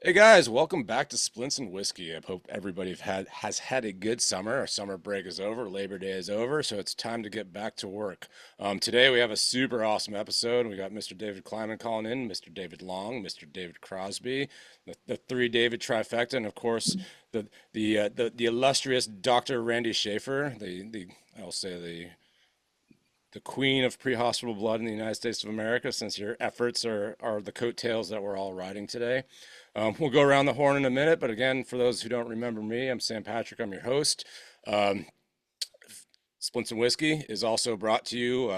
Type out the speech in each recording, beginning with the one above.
Hey guys, welcome back to Splints and Whiskey. I hope everybody has had a good summer. Our summer break is over, Labor Day is over, so it's time to get back to work. Today we have a super awesome episode. We got Mr. David Kleinman calling in, Mr. David Long, Mr. David Crosby, the three David trifecta, and of course the illustrious Dr. Randy Schaefer, the I'll say the queen of pre-hospital blood in the United States of America, since your efforts are the coattails that we're all riding today. We'll go around the horn in a minute, but again, for those who don't remember me, I'm Sam Patrick. I'm your host. Um, Splints and Whiskey is also brought to you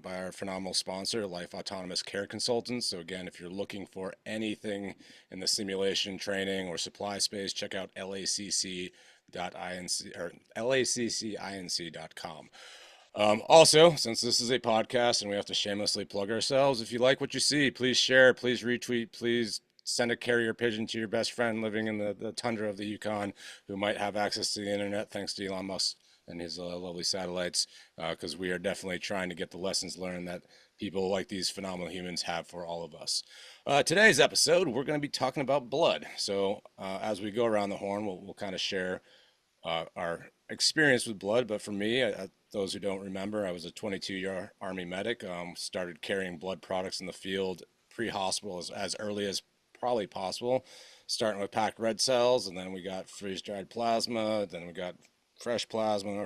by our phenomenal sponsor, Life Autonomous Care Consultants. So again, if you're looking for anything in the simulation, training, or supply space, check out lacc.inc or laccinc.com. Also, since this is a podcast and we have to shamelessly plug ourselves, if you like what you see, please share, please retweet, please send a carrier pigeon to your best friend living in the tundra of the Yukon who might have access to the internet thanks to Elon Musk and his lovely satellites, because we are definitely trying to get the lessons learned that people like these phenomenal humans have for all of us. Today's episode, we're going to be talking about blood. So as we go around the horn, we'll kind of share our experience with blood. But for me, those who don't remember, I was a 22-year Army medic. Started carrying blood products in the field pre-hospital as early as probably possible, starting with packed red cells, and then we got freeze-dried plasma, then we got fresh plasma,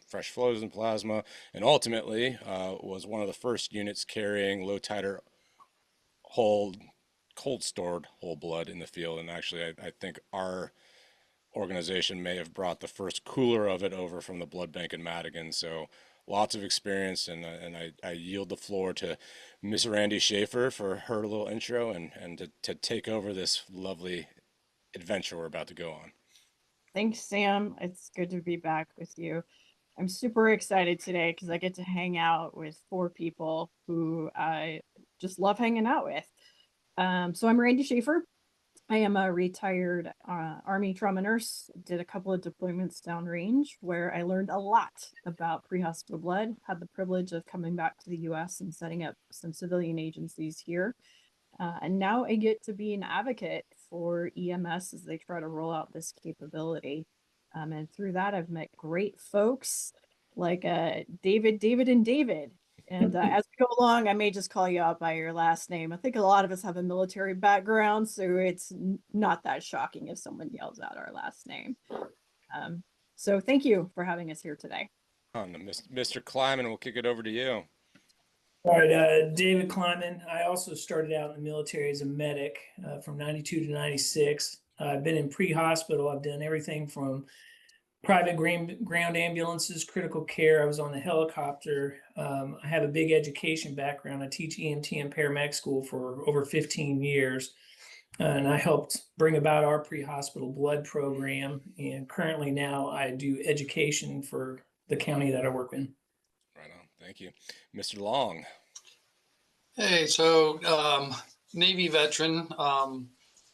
fresh frozen plasma, and ultimately was one of the first units carrying low titer whole cold stored whole blood in the field. And actually, I think our organization may have brought the first cooler of it over from the blood bank in Madigan. So lots of experience, and I yield the floor to Miss Randy Schaefer for her little intro and to take over this lovely adventure we're about to go on. Thanks, Sam. It's good to be back with you. I'm super excited today because I get to hang out with four people who I just love hanging out with. So I'm Randy Schaefer. I am a retired Army trauma nurse. Did a couple of deployments downrange where I learned a lot about pre-hospital blood. Had the privilege of coming back to the U.S. and setting up some civilian agencies here. And now I get to be an advocate for EMS as they try to roll out this capability. And through that, I've met great folks like David, and David. And as we go along, I may just call you out by your last name. I think a lot of us have a military background, so it's not that shocking if someone yells out our last name. So thank you for having us here today. Mr. Kleiman, we'll kick it over to you. All right, David Kleinman. I also started out in the military as a medic from 92 to 96. I've been in pre-hospital. I've done everything from private ground ambulances, critical care. I was on the helicopter. I have a big education background. I teach EMT and paramedic school for over 15 years. And I helped bring about our pre-hospital blood program. And currently now I do education for the county that I work in. Right on. Thank you. Mr. Long. Hey, so Navy veteran,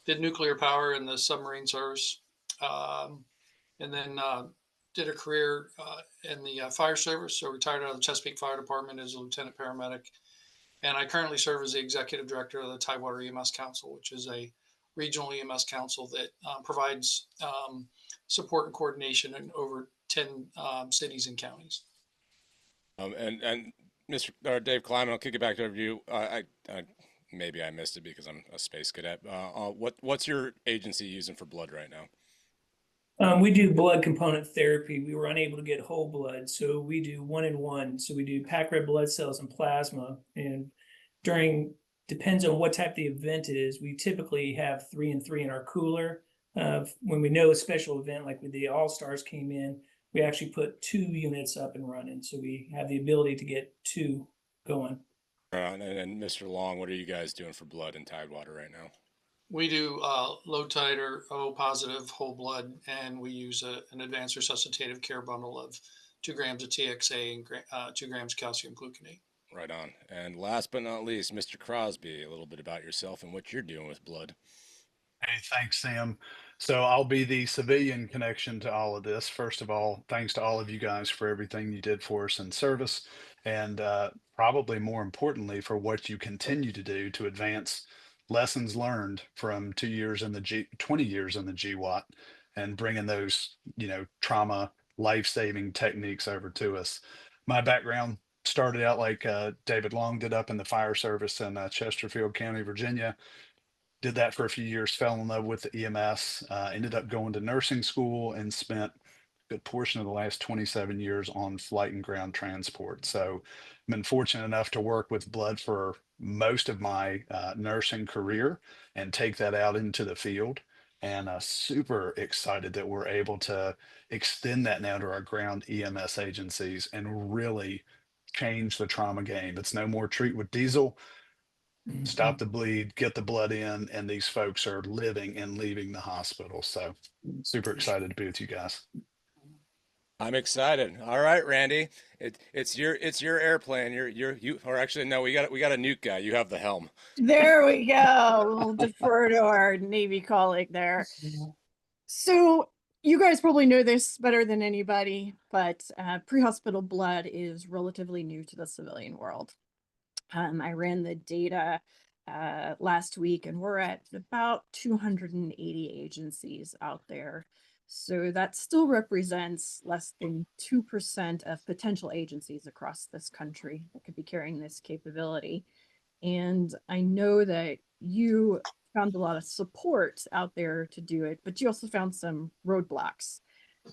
did nuclear power in the submarine service, and then did a career in the fire service. So retired out of the Chesapeake Fire Department as a lieutenant paramedic, and I currently serve as the executive director of the Tidewater EMS Council, which is a regional EMS council that provides support and coordination in over 10 cities and counties. And Mr. Dave Kleiman, I'll kick it back over to you. I maybe I missed it because I'm a space cadet. What's your agency using for blood right now? We do blood component therapy. We were unable to get whole blood, so we do 1-in-1. So we do packed red blood cells and plasma. And depends on what type the event is, we typically have 3-in-3 in our cooler. When we know a special event, like when the All-Stars came in, we actually put 2 units up and running. So we have the ability to get 2 going. And Mr. Long, what are you guys doing for blood in Tidewater right now? We do low titer O positive whole blood, and we use an advanced resuscitative care bundle of 2 grams of TXA and 2 grams calcium gluconate. Right on. And last but not least, Mr. Crosby, a little bit about yourself and what you're doing with blood. Hey, thanks, Sam. So I'll be the civilian connection to all of this. First of all, thanks to all of you guys for everything you did for us in service, and probably more importantly, for what you continue to do to advance lessons learned from 2 years in the 20 years in the GWAT and bringing those, trauma life-saving techniques over to us. My background started out like David Long did up in the fire service in Chesterfield County, Virginia. Did that for a few years, fell in love with the EMS, ended up going to nursing school and spent a good portion of the last 27 years on flight and ground transport. So I've been fortunate enough to work with blood for most of my nursing career and take that out into the field. And super excited that we're able to extend that now to our ground EMS agencies and really change the trauma game. It's no more treat with diesel, stop the bleed, get the blood in, and these folks are living and leaving the hospital. So super excited to be with you guys. I'm excited. All right, Randy. It's your airplane. You or actually no, we got a nuke guy. You have the helm. There we go. We'll defer to our Navy colleague there. So you guys probably know this better than anybody, but pre-hospital blood is relatively new to the civilian world. I ran the data last week, and we're at about 280 agencies out there. So that still represents less than 2% of potential agencies across this country that could be carrying this capability. And I know that you found a lot of support out there to do it, but you also found some roadblocks.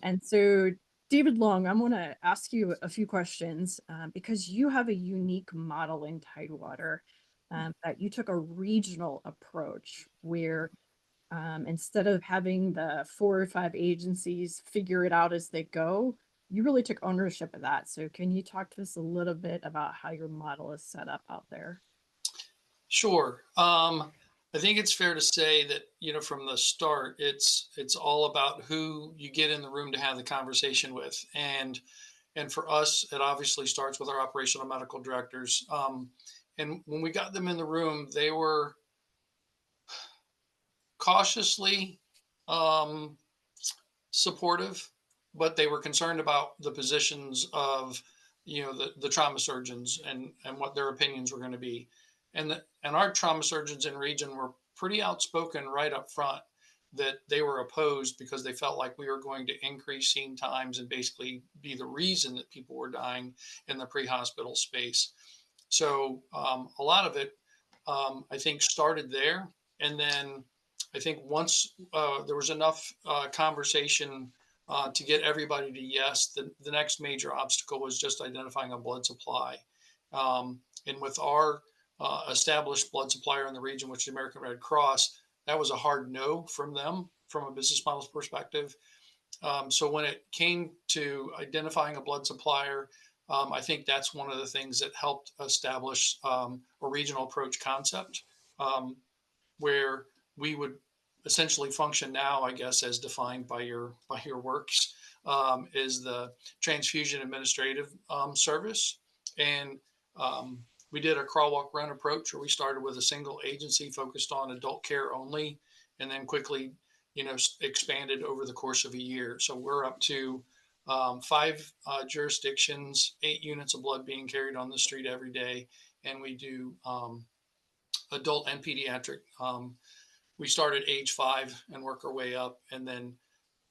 And so, David Long, I'm going to ask you a few questions because you have a unique model in Tidewater that you took a regional approach where instead of having the 4 or 5 agencies figure it out as they go, you really took ownership of that. So can you talk to us a little bit about how your model is set up out there? Sure. I think it's fair to say that, from the start, it's all about who you get in the room to have the conversation with. And for us, it obviously starts with our operational medical directors. And when we got them in the room, they were cautiously supportive, but they were concerned about the positions of, the trauma surgeons and what their opinions were going to be. And our trauma surgeons in region were pretty outspoken right up front that they were opposed because they felt like we were going to increase scene times and basically be the reason that people were dying in the pre-hospital space. So a lot of it, I think, started there. And then I think once there was enough conversation to get everybody to yes, the next major obstacle was just identifying a blood supply. And with our established blood supplier in the region, which is the American Red Cross, that was a hard no from them from a business model perspective. So when it came to identifying a blood supplier, I think that's one of the things that helped establish a regional approach concept, where we would essentially function now, I guess, as defined by your works, is the transfusion administrative service. And we did a crawl, walk, run approach where we started with a single agency focused on adult care only, and then quickly, expanded over the course of a year. So we're up to 5 jurisdictions, 8 units of blood being carried on the street every day. And we do adult and pediatric. We start at age 5 and work our way up. And then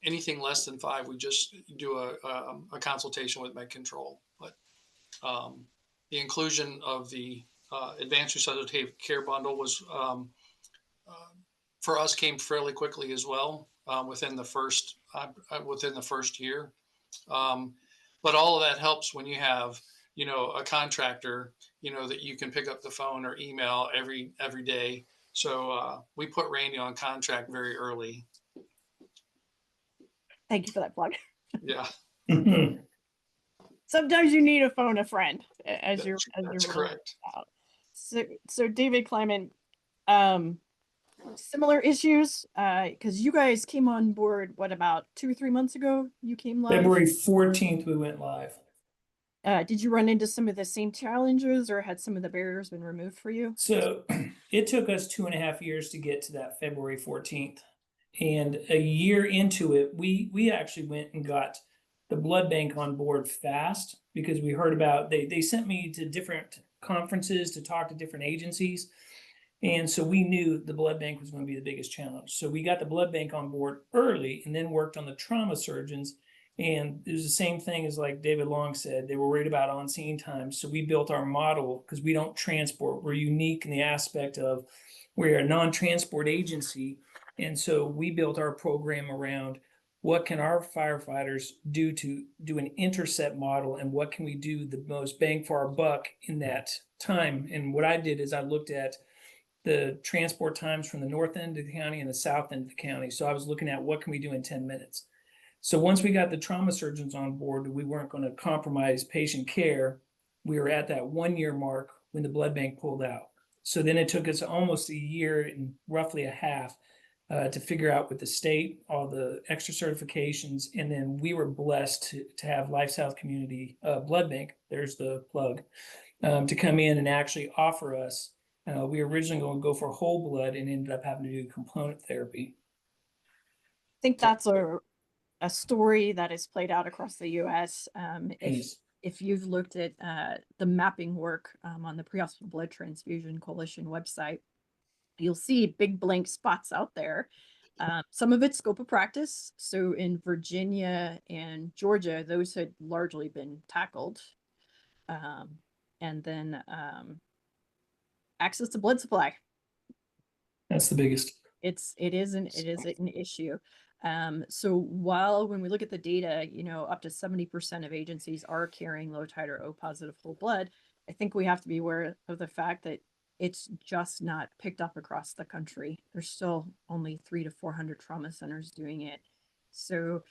anything less than 5, we just do a consultation with med control. But the inclusion of the advanced resuscitative care bundle was, for us, came fairly quickly as well, within the first year. But all of that helps when you have, a contractor, that you can pick up the phone or email every day. So we put Randy on contract very early. Thank you for that plug. Yeah. Sometimes you need to phone a friend as you're correct. Out. So David Kleinman, similar issues, because you guys came on board, what, about 2 or 3 months ago? You came live? February 14th, we went live. Did you run into some of the same challenges, or had some of the barriers been removed for you? So it took us 2.5 years to get to that February 14th. And a year into it, we actually went and got the blood bank on board fast, because we heard about, they sent me to different conferences to talk to different agencies. And so we knew the blood bank was going to be the biggest challenge. So we got the blood bank on board early and then worked on the trauma surgeons. And it was the same thing as like David Long said, they were worried about on-scene time. So we built our model because we don't transport. We're unique in the aspect of we're a non-transport agency. And so we built our program around what can our firefighters do to do an intercept model and what can we do the most bang for our buck in that time. And what I did is I looked at the transport times from the north end of the county and the south end of the county. So I was looking at what can we do in 10 minutes. So once we got the trauma surgeons on board, we weren't going to compromise patient care. We were at that 1 year mark when the blood bank pulled out. So then it took us almost a year and roughly a half to figure out with the state, all the extra certifications. And then we were blessed to have Life South Community Blood Bank, there's the plug, to come in and actually offer us. We were originally going to go for whole blood and ended up having to do component therapy. I think that's a story that is played out across the U.S. If you've looked at the mapping work on the Pre-Hospital Blood Transfusion Coalition website, you'll see big blank spots out there. Some of it's scope of practice. So in Virginia and Georgia, those had largely been tackled. And then access to blood supply. That's the biggest. It is an issue. So while when we look at the data, up to 70% of agencies are carrying low titer O positive whole blood, I think we have to be aware of the fact that it's just not picked up across the country. There's still only 300 to 400 trauma centers doing it. So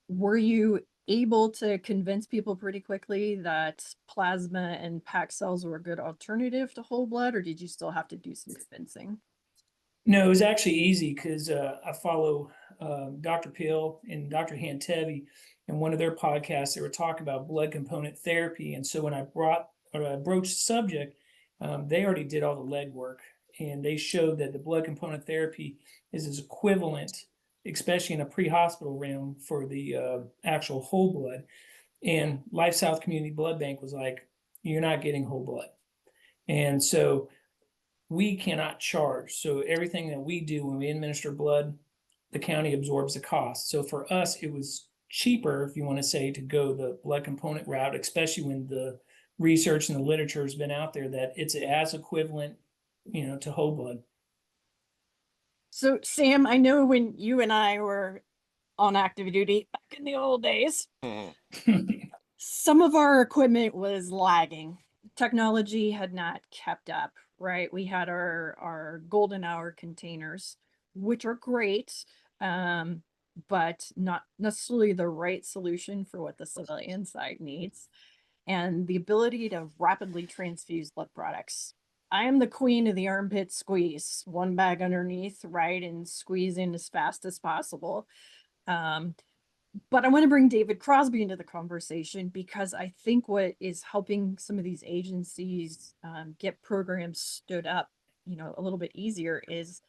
were you able to convince people pretty quickly that plasma and packed cells were a good alternative to whole blood, or did you still have to do some convincing? No, it was actually easy because I follow Dr. Pill and Dr. Hantevi, and one of their podcasts, they were talking about blood component therapy. And so when I broached the subject, they already did all the legwork, and they showed that the blood component therapy is equivalent, especially in a pre-hospital realm, for the actual whole blood. And Life South Community Blood Bank was like, you're not getting whole blood. And so we cannot charge. So everything that we do when we administer blood, the county absorbs the cost. So for us, it was cheaper, if you want to say, to go the blood component route, especially when the research and the literature has been out there that it's as equivalent, to whole blood. So Sam, I know when you and I were on active duty back in the old days, some of our equipment was lagging. Technology had not kept up, right? We had our golden hour containers, which are great, but not necessarily the right solution for what the civilian side needs. And the ability to rapidly transfuse blood products. I am the queen of the armpit squeeze, one bag underneath, right, and squeeze in as fast as possible. But I want to bring David Crosby into the conversation because I think what is helping some of these agencies get programs stood up, a little bit easier is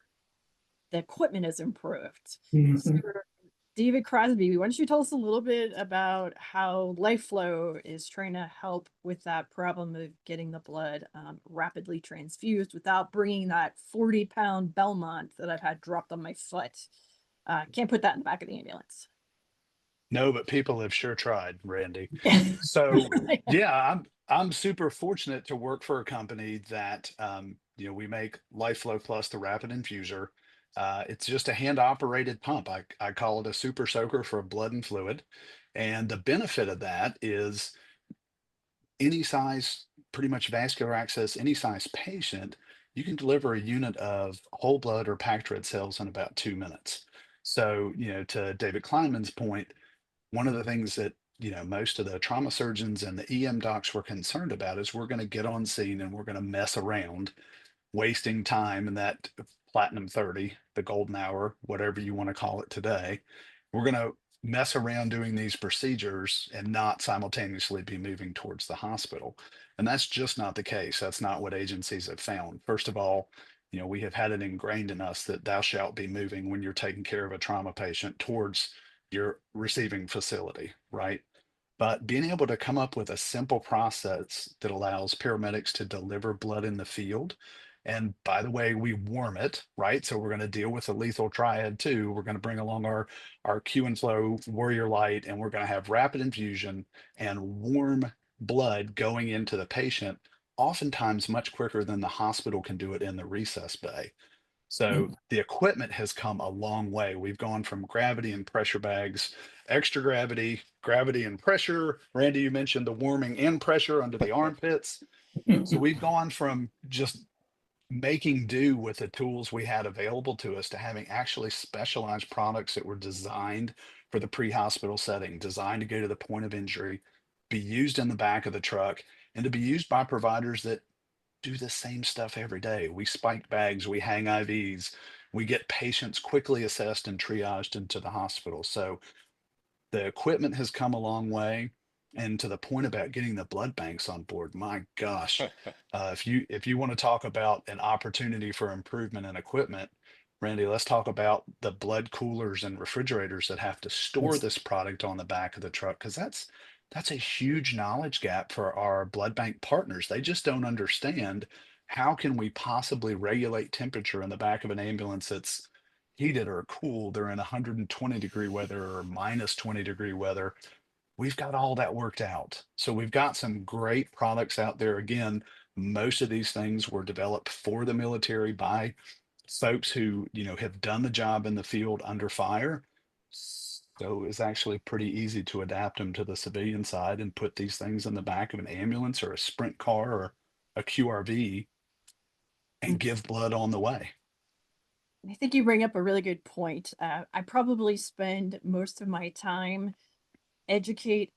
the equipment has improved. So, David Crosby, why don't you tell us a little bit about how LifeFlow is trying to help with that problem of getting the blood rapidly transfused without bringing that 40-pound Belmont that I've had dropped on my foot. Can't put that in the back of the ambulance. No, but people have sure tried, Randy. So yeah, I'm super fortunate to work for a company that we make LifeFlow Plus, the rapid infuser. It's just a hand operated pump. I call it a super soaker for blood and fluid. And the benefit of that is any size, pretty much vascular access, any size patient, you can deliver a unit of whole blood or packed red cells in about 2 minutes. So, to David Kleinman's point, one of the things that most of the trauma surgeons and the EM docs were concerned about is we're going to get on scene and we're going to mess around, wasting time in that platinum 30, the golden hour, whatever you want to call it today. We're going to mess around doing these procedures and not simultaneously be moving towards the hospital. And that's just not the case. That's not what agencies have found. First of all, we have had it ingrained in us that thou shalt be moving when you're taking care of a trauma patient towards your receiving facility, right? But being able to come up with a simple process that allows paramedics to deliver blood in the field And by the way, we warm it, right? So we're going to deal with the lethal triad too. We're going to bring along our Q and Flow Warrior Light, and we're going to have rapid infusion and warm blood going into the patient, oftentimes much quicker than the hospital can do it in the recess bay. So the equipment has come a long way. We've gone from gravity and pressure bags, extra gravity, gravity and pressure. Randy, you mentioned the warming and pressure under the armpits. So we've gone from just making do with the tools we had available to us to having actually specialized products that were designed for the pre-hospital setting, designed to go to the point of injury, be used in the back of the truck, and to be used by providers that do the same stuff every day. We spike bags, we hang IVs, we get patients quickly assessed and triaged into the hospital. So the equipment has come a long way. And to the point about getting the blood banks on board, my gosh, if you want to talk about an opportunity for improvement in equipment, Randy, let's talk about the blood coolers and refrigerators that have to store this product on the back of the truck, because that's a huge knowledge gap for our blood bank partners. They just don't understand how can we possibly regulate temperature in the back of an ambulance that's heated or cooled. They're in 120-degree weather or minus 20-degree weather. We've got all that worked out. So we've got some great products out there. Again, most of these things were developed for the military by folks who, have done the job in the field under fire. So it's actually pretty easy to adapt them to the civilian side and put these things in the back of an ambulance or a sprint car or a QRV and give blood on the way. I think you bring up a really good point. I probably spend most of my time educate.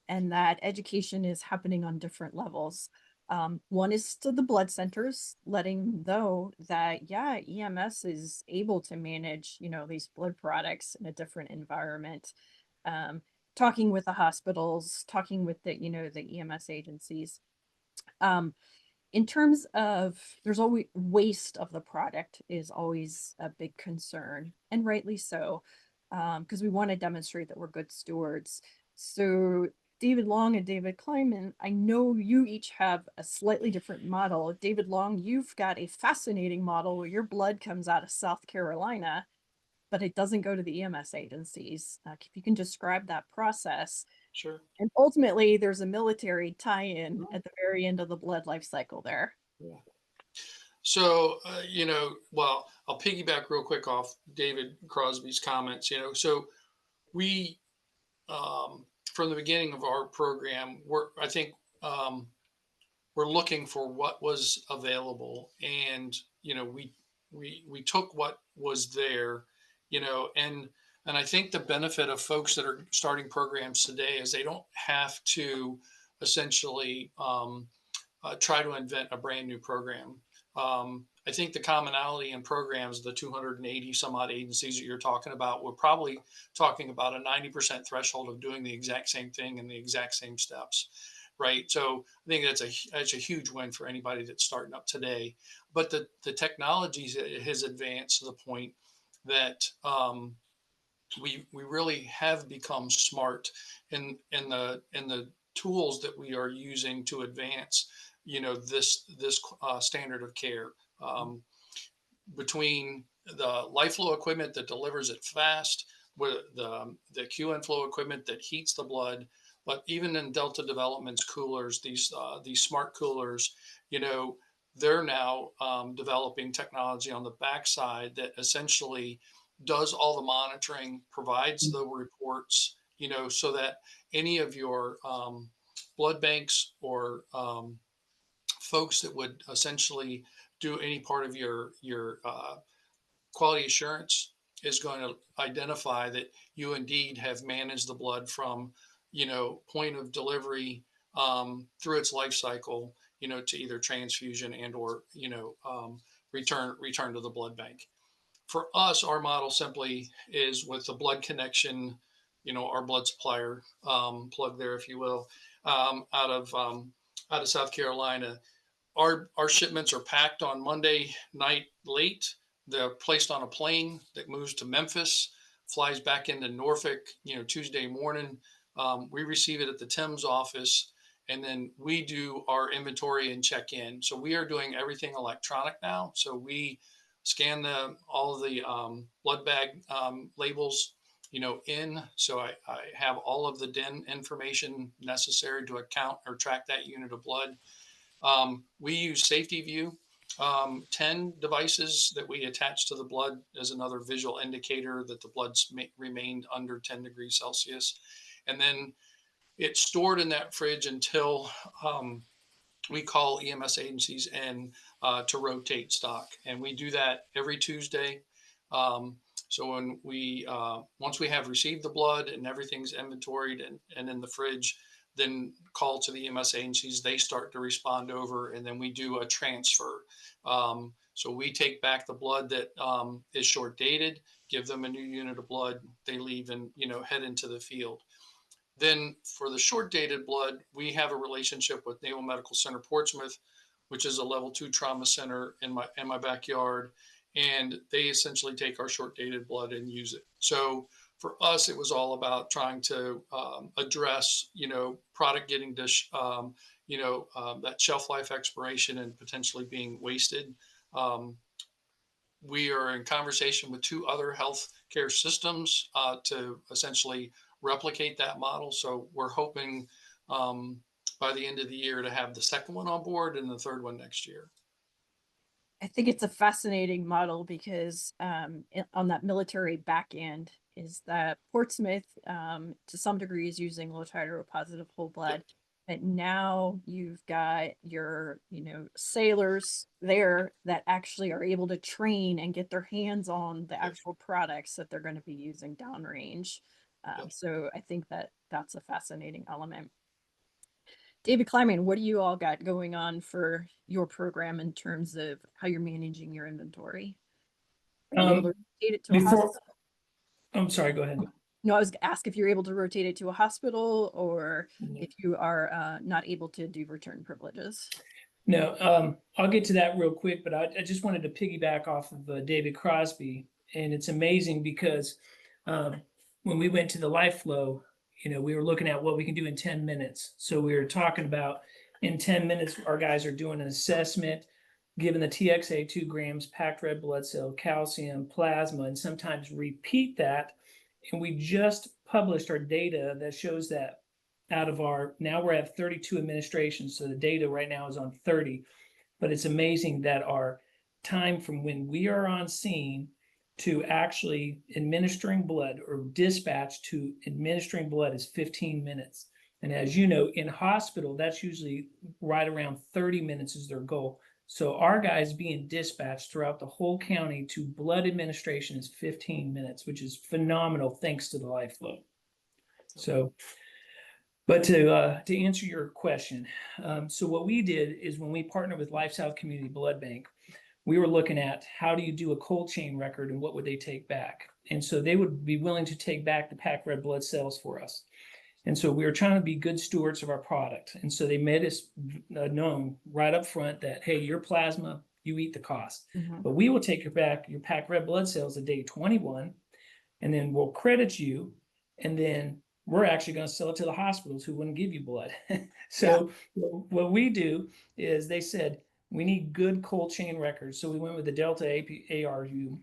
And that education is happening on different levels. One is to the blood centers, letting them know that, yeah, EMS is able to manage, these blood products in a different environment. Talking with the hospitals, talking with the EMS agencies. In terms of, there's always waste of the product is always a big concern, and rightly so, because we want to demonstrate that we're good stewards. So David Long and David Kleinman, I know you each have a slightly different model. David Long, you've got a fascinating model where your blood comes out of South Carolina, but it doesn't go to the EMS agencies. If you can describe that process. Sure. And ultimately, there's a military tie-in at the very end of the blood life cycle there. Yeah. So, well, I'll piggyback real quick off David Crosby's comments. So we, from the beginning of our program, I think we're looking for what was available, and we took what was there, and I think the benefit of folks that are starting programs today is they don't have to essentially try to invent a brand new program. I think the commonality in programs, the 280 some odd agencies that you're talking about, we're probably talking about a 90% threshold of doing the exact same thing in the exact same steps, right? So I think that's a huge win for anybody that's starting up today. But the technology has advanced to the point that we really have become smart in the tools that we are using to advance this standard of care, between the life flow equipment that delivers it fast, with the QN flow equipment that heats the blood, but even in Delta Development's coolers, these smart coolers, they're now developing technology on the backside that essentially does all the monitoring, provides the reports, so that any of your blood banks or folks that would essentially do any part of your quality assurance is going to identify that you indeed have managed the blood from point of delivery through its life cycle, to either transfusion and or return to the blood bank. For us, our model simply is with the blood connection, our blood supplier, plug there, if you will, out of South Carolina. Our shipments are packed on Monday night late. They're placed on a plane that moves to Memphis, flies back into Norfolk, Tuesday morning. We receive it at the Thames office, and then we do our inventory and check in. So we are doing everything electronic now. So we scan all of the blood bag labels, in. So I have all of the DIN information necessary to account or track that unit of blood. We use Safety View. 10 devices that we attach to the blood as another visual indicator that the blood's remained under 10 degrees Celsius. And then it's stored in that fridge until we call EMS agencies and to rotate stock. And we do that every Tuesday. So when once we have received the blood and everything's inventoried and in the fridge, then call to the EMS agencies, they start to respond over, and then we do a transfer. So we take back the blood that is short dated, give them a new unit of blood, they leave and head into the field. Then for the short dated blood, we have a relationship with Naval Medical Center Portsmouth, which is a level 2 trauma center in my backyard. And they essentially take our short dated blood and use it. So for us, it was all about trying to address, product getting to, that shelf life expiration and potentially being wasted. We are in conversation with 2 other healthcare systems to essentially replicate that model. So we're hoping by the end of the year to have the second one on board and the third one next year. I think it's a fascinating model because on that military back end is that Portsmouth, to some degree, is using low titer positive whole blood. But now you've got your, sailors there that actually are able to train and get their hands on the actual products that they're going to be using downrange. So I think that's a fascinating element. David Kleinman, what do you all got going on for your program in terms of how you're managing your inventory? Are you able to rotate it to a hospital? I'm sorry, go ahead. No, I was going to ask if you're able to rotate it to a hospital or if you are not able to do return privileges. No, I'll get to that real quick, but I just wanted to piggyback off of David Crosby. And it's amazing because when we went to the Life Flow, we were looking at what we can do in 10 minutes. So we were talking about in 10 minutes, our guys are doing an assessment, given the TXA 2 grams, packed red blood cell, calcium, plasma, and sometimes repeat that. And we just published our data that shows that out of now we're at 32 administrations. So the data right now is on 30, but it's amazing that our time from when we are on scene to actually administering blood or dispatch to administering blood is 15 minutes. And as you know, in hospital, that's usually right around 30 minutes is their goal. So our guys being dispatched throughout the whole county to blood administration is 15 minutes, which is phenomenal thanks to the Life Flow. So, but to answer your question, so what we did is when we partnered with Life South Community Blood Bank, we were looking at how do you do a cold chain record and what would they take back? And so they would be willing to take back the packed red blood cells for us. And so we were trying to be good stewards of our product. And so they made us known right up front that, hey, your plasma, you eat the cost. But we will take back your packed red blood cells at day 21, and then we'll credit you. And then we're actually going to sell it to the hospitals who wouldn't give you blood. So what we do is they said, we need good cold chain records. So we went with the Delta ARU.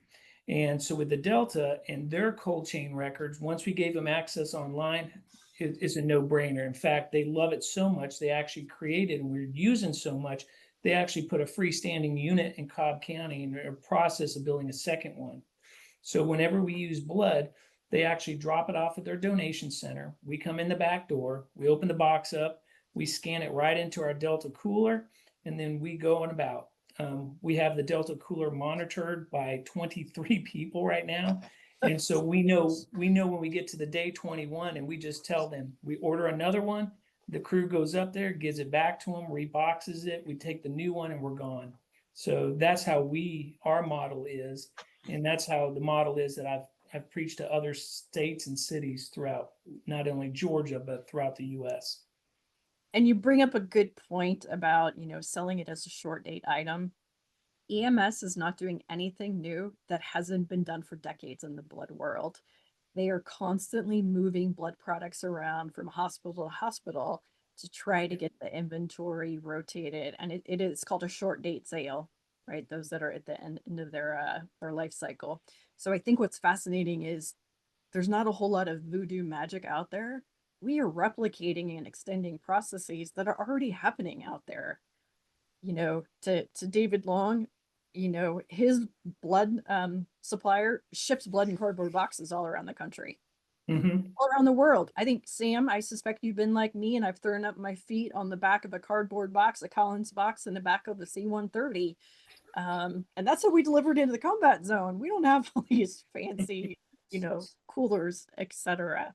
And so with the Delta and their cold chain records, once we gave them access online, it's a no-brainer. In fact, they love it so much, they actually created, and we're using so much, they actually put a freestanding unit in Cobb County and are in the process of building a second one. So whenever we use blood, they actually drop it off at their donation center. We come in the back door, we open the box up, we scan it right into our Delta cooler, and then we go on about. We have the Delta cooler monitored by 23 people right now. And so we know when we get to the day 21 and we just tell them, we order another one, the crew goes up there, gives it back to them, reboxes it, we take the new one and we're gone. So that's how our model is. And that's how the model is that I've preached to other states and cities throughout, not only Georgia, but throughout the US. And you bring up a good point about, selling it as a short date item. EMS is not doing anything new that hasn't been done for decades in the blood world. They are constantly moving blood products around from hospital to hospital to try to get the inventory rotated, and it is called a short date sale, right? Those that are at the end of their life cycle. So I think what's fascinating is there's not a whole lot of voodoo magic out there. We are replicating and extending processes that are already happening out there. To David Long, his blood supplier ships blood in cardboard boxes all around the country, all around the world. I think, Sam, I suspect you've been like me, and I've thrown up my feet on the back of a cardboard box, a Collins box in the back of the C-130. And that's how we delivered into the combat zone. We don't have all these fancy, coolers, etc.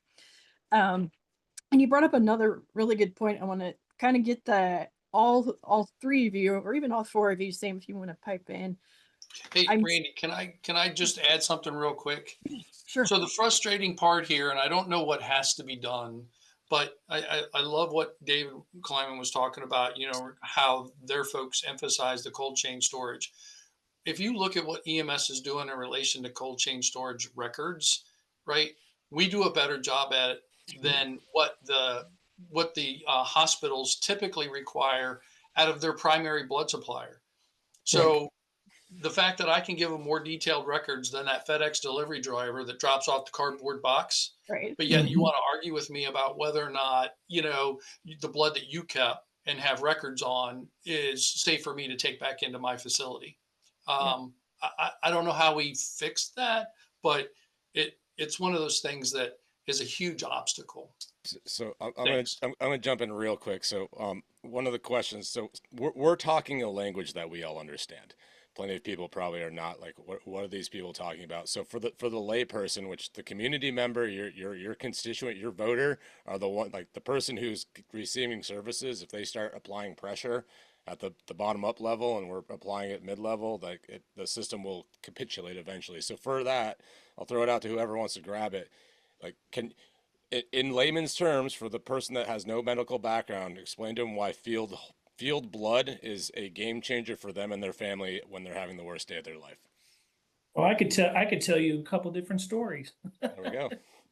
And you brought up another really good point. I want to kind of get all three of you, or even all four of you, Sam, if you want to pipe in. Hey, Randy, can I just add something real quick? Sure. So the frustrating part here, and I don't know what has to be done, but I love what David Kleinman was talking about, how their folks emphasize the cold chain storage. If you look at what EMS is doing in relation to cold chain storage records, right, we do a better job at it than what the hospitals typically require out of their primary blood supplier. So the fact that I can give them more detailed records than that FedEx delivery driver that drops off the cardboard box, right? But yet you want to argue with me about whether or not, the blood that you kept and have records on is safe for me to take back into my facility. I don't know how we fix that, but it's one of those things that is a huge obstacle. So I'm gonna jump in real quick. So one of the questions. So we're talking a language that we all understand. Plenty of people probably are not. Like, what are these people talking about? So for the layperson, which the community member, your constituent, your voter, are the one, like the person who's receiving services. If they start applying pressure at the bottom up level, and we're applying it mid level, the system will capitulate eventually. So for that, I'll throw it out to whoever wants to grab it. Like, in layman's terms, for the person that has no medical background, explain to them why field blood is a game changer for them and their family when they're having the worst day of their life. Well, I could tell you a couple different stories. There we go.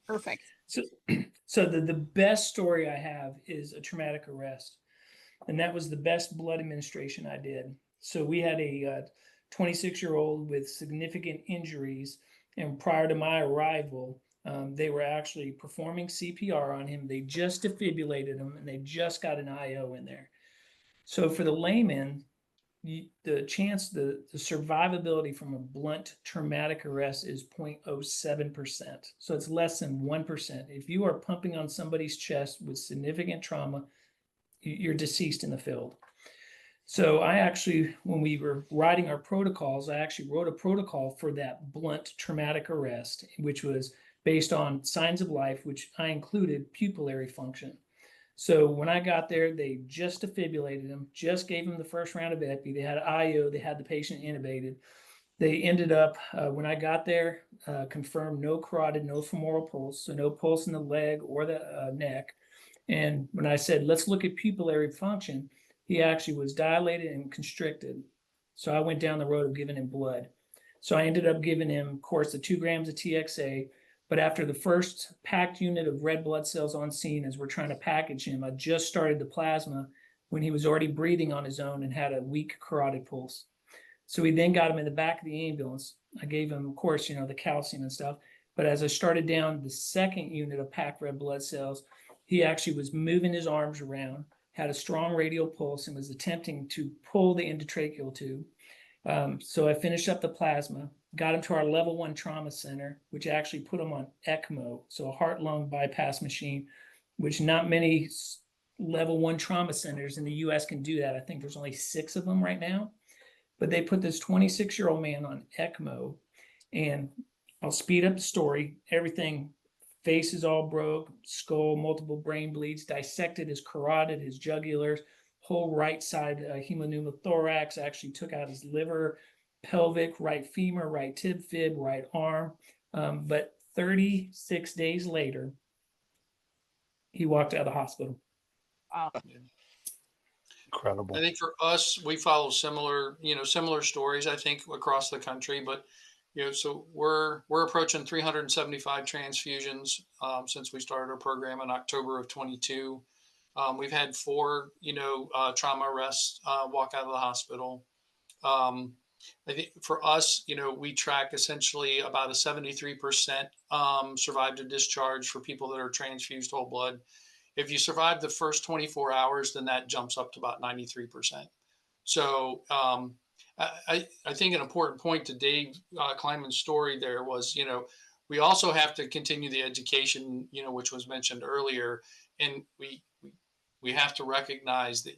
Perfect. So the best story I have is a traumatic arrest, and that was the best blood administration I did. So we had a 26-year-old with significant injuries, and prior to my arrival, they were actually performing CPR on him. They just defibrillated him, and they just got an IO in there. So for the layman, the survivability from a blunt traumatic arrest is 0.07%. So it's less than 1%. If you are pumping on somebody's chest with significant trauma, you're deceased in the field. So I actually, when we were writing our protocols, I actually wrote a protocol for that blunt traumatic arrest, which was based on signs of life, which I included pupillary function. So when I got there, they just defibrillated him, just gave him the first round of epi. They had IO, they had the patient intubated. They ended up, when I got there, confirmed no carotid, no femoral pulse, so no pulse in the leg or the neck. And when I said, let's look at pupillary function, he actually was dilated and constricted. So I went down the road of giving him blood. So I ended up giving him, of course, the 2 grams of TXA. But after the first packed unit of red blood cells on scene, as we're trying to package him, I just started the plasma when he was already breathing on his own and had a weak carotid pulse. So we then got him in the back of the ambulance. I gave him, of course, the calcium and stuff. But as I started down the second unit of packed red blood cells, he actually was moving his arms around, had a strong radial pulse, and was attempting to pull the endotracheal tube. So I finished up the plasma, got him to our level 1 trauma center, which actually put him on ECMO, so a heart-lung bypass machine, which not many level 1 trauma centers in the US can do that. I think there's only 6 of them right now. But they put this 26-year-old man on ECMO, and I'll speed up the story. Everything, face is all broke, skull, multiple brain bleeds, dissected his carotid, his jugulars, whole right side hemopneumothorax, actually took out his liver, pelvic, right femur, right tib fib, right arm. But 36 days later, he walked out of the hospital. Wow. Incredible. I think for us, we follow similar stories, I think, across the country. But, so we're approaching 375 transfusions since we started our program in October of 22. We've had 4, trauma arrests walk out of the hospital. Um, I think for us, we track essentially about a 73% survive to discharge for people that are transfused whole blood. If you survive the first 24 hours, then that jumps up to about 93%. So I think an important point to Dave Kleinman's story there was, we also have to continue the education, which was mentioned earlier, and we have to recognize that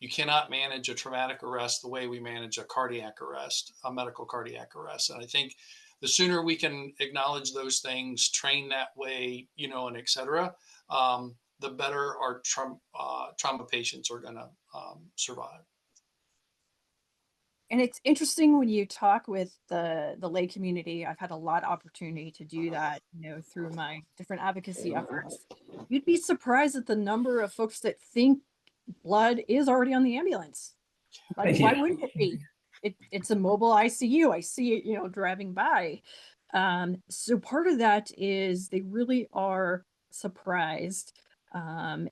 you cannot manage a traumatic arrest the way we manage a cardiac arrest, a medical cardiac arrest. And I think the sooner we can acknowledge those things, train that way, and et cetera, the better our trauma patients are going to survive. And it's interesting when you talk with the lay community. I've had a lot of opportunity to do that, through my different advocacy efforts. You'd be surprised at the number of folks that think blood is already on the ambulance. Like, why wouldn't it be? It's a mobile ICU. I see it, driving by. So part of that is they really are surprised. And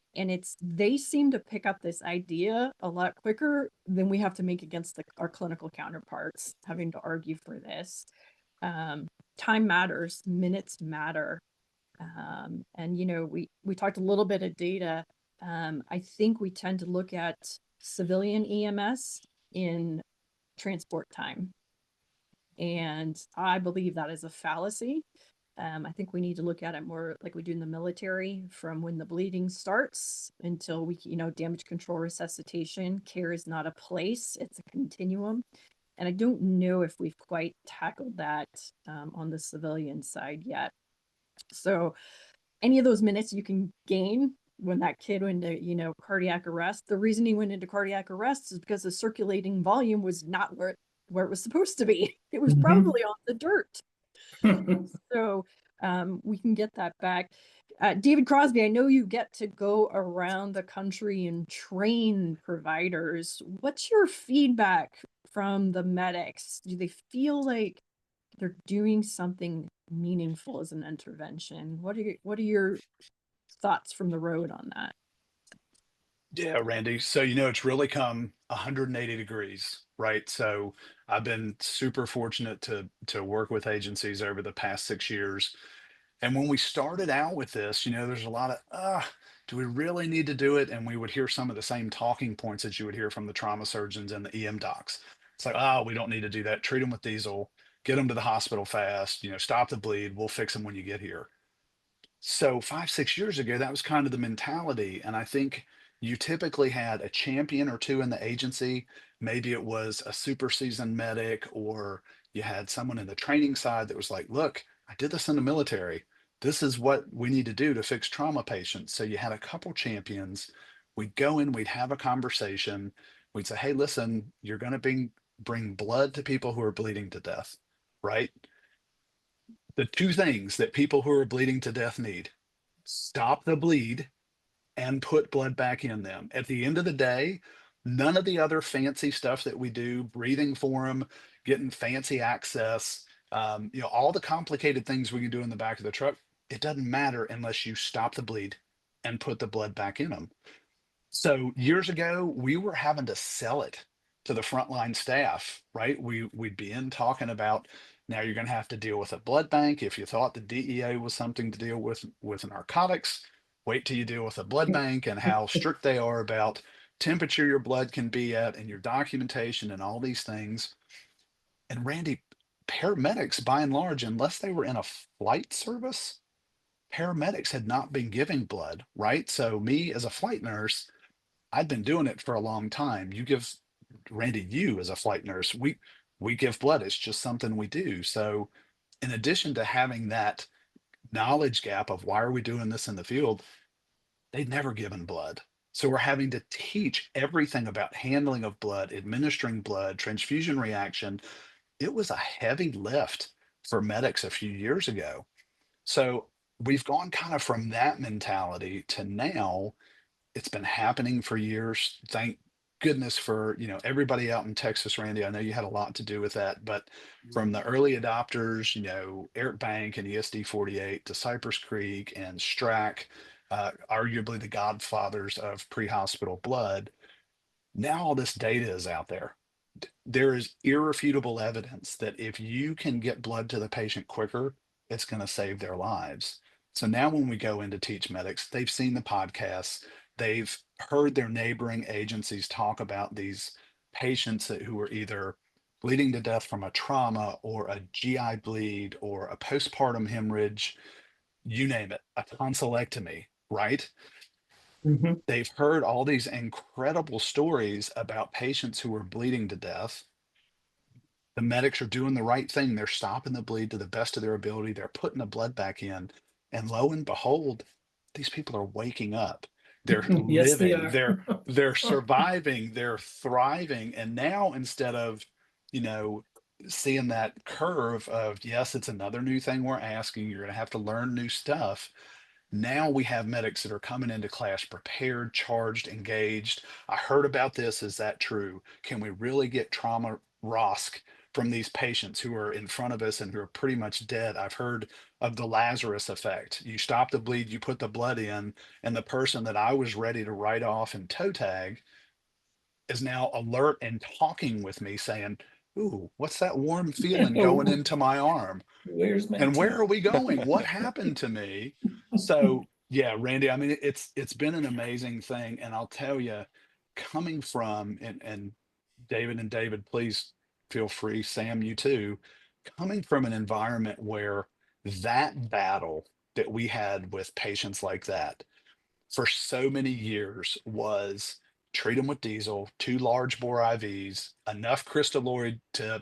they seem to pick up this idea a lot quicker than we have to make against our clinical counterparts having to argue for this. Time matters, minutes matter. And we talked a little bit of data. I think we tend to look at civilian EMS in transport time. And I believe that is a fallacy. I think we need to look at it more like we do in the military, from when the bleeding starts until we, damage control, resuscitation. Care is not a place, it's a continuum. And I don't know if we've quite tackled that on the civilian side yet. So any of those minutes you can gain when that kid went into, cardiac arrest, the reason he went into cardiac arrest is because the circulating volume was not where it was supposed to be. It was probably on the dirt. So we can get that back. David Crosby, I know you get to go around the country and train providers. What's your feedback from the medics? Do they feel like they're doing something meaningful as an intervention? What are your thoughts from the road on that? Yeah, Randy. So, it's really come 180 degrees, right? So I've been super fortunate to work with agencies over the past 6 years. And when we started out with this, there's a lot of, do we really need to do it? And we would hear some of the same talking points that you would hear from the trauma surgeons and the EM docs. It's like, oh, we don't need to do that. Treat them with diesel, get them to the hospital fast, stop the bleed. We'll fix them when you get here. So 5, 6 years ago, that was kind of the mentality. And I think you typically had a champion or two in the agency. Maybe it was a super seasoned medic, or you had someone in the training side that was like, look, I did this in the military. This is what we need to do to fix trauma patients. So you had a couple champions. We'd go in, we'd have a conversation. We'd say, hey, listen, you're going to bring blood to people who are bleeding to death, right? The two things that people who are bleeding to death need: stop the bleed and put blood back in them. At the end of the day, none of the other fancy stuff that we do, breathing for them, getting fancy access, all the complicated things we can do in the back of the truck, it doesn't matter unless you stop the bleed and put the blood back in them. So years ago, we were having to sell it to the frontline staff, right? We'd be in talking about, now you're going to have to deal with a blood bank. If you thought the DEA was something to deal with narcotics, wait till you deal with a blood bank and how strict they are about temperature your blood can be at and your documentation and all these things. And Randy, paramedics, by and large, unless they were in a flight service, paramedics had not been giving blood, right? So me as a flight nurse, I'd been doing it for a long time. You give Randy, you as a flight nurse, we give blood. It's just something we do. So in addition to having that knowledge gap of why are we doing this in the field, they'd never given blood. So we're having to teach everything about handling of blood, administering blood, transfusion reaction. It was a heavy lift for medics a few years ago. So we've gone kind of from that mentality to now. It's been happening for years. Thank goodness for, everybody out in Texas, Randy. I know you had a lot to do with that, but from the early adopters, Eric Bank and ESD 48 to Cypress Creek and Strack, arguably the godfathers of pre-hospital blood. Now all this data is out there. There is irrefutable evidence that if you can get blood to the patient quicker, it's going to save their lives. So now when we go in to teach medics, they've seen the podcasts, they've heard their neighboring agencies talk about these patients who are either bleeding to death from a trauma or a GI bleed or a postpartum hemorrhage, you name it, a tonsillectomy, right? Mhm. They've heard all these incredible stories about patients who are bleeding to death. The medics are doing the right thing. They're stopping the bleed to the best of their ability. They're putting the blood back in. And lo and behold, these people are waking up. They're Yes, they living, are. they're surviving, they're thriving. And now instead of, you know, seeing that curve of, yes, it's another new thing we're asking, you're going to have to learn new stuff. Now we have medics that are coming into class prepared, charged, engaged. I heard about this. Is that true? Can we really get trauma ROSC from these patients who are in front of us and who are pretty much dead? I've heard of the Lazarus effect. You stop the bleed, you put the blood in, and the person that I was ready to write off and toe tag is now alert and talking with me saying, "Ooh, what's that warm feeling going into my arm? Where's my And where tent? are we going? What happened to me?" So yeah, Randy, I mean, it's been an amazing thing. And I'll tell you, coming from and David, please feel free, Sam, you too, coming from an environment where that battle that we had with patients like that for so many years was treat them with diesel, two large bore IVs, enough crystalloid to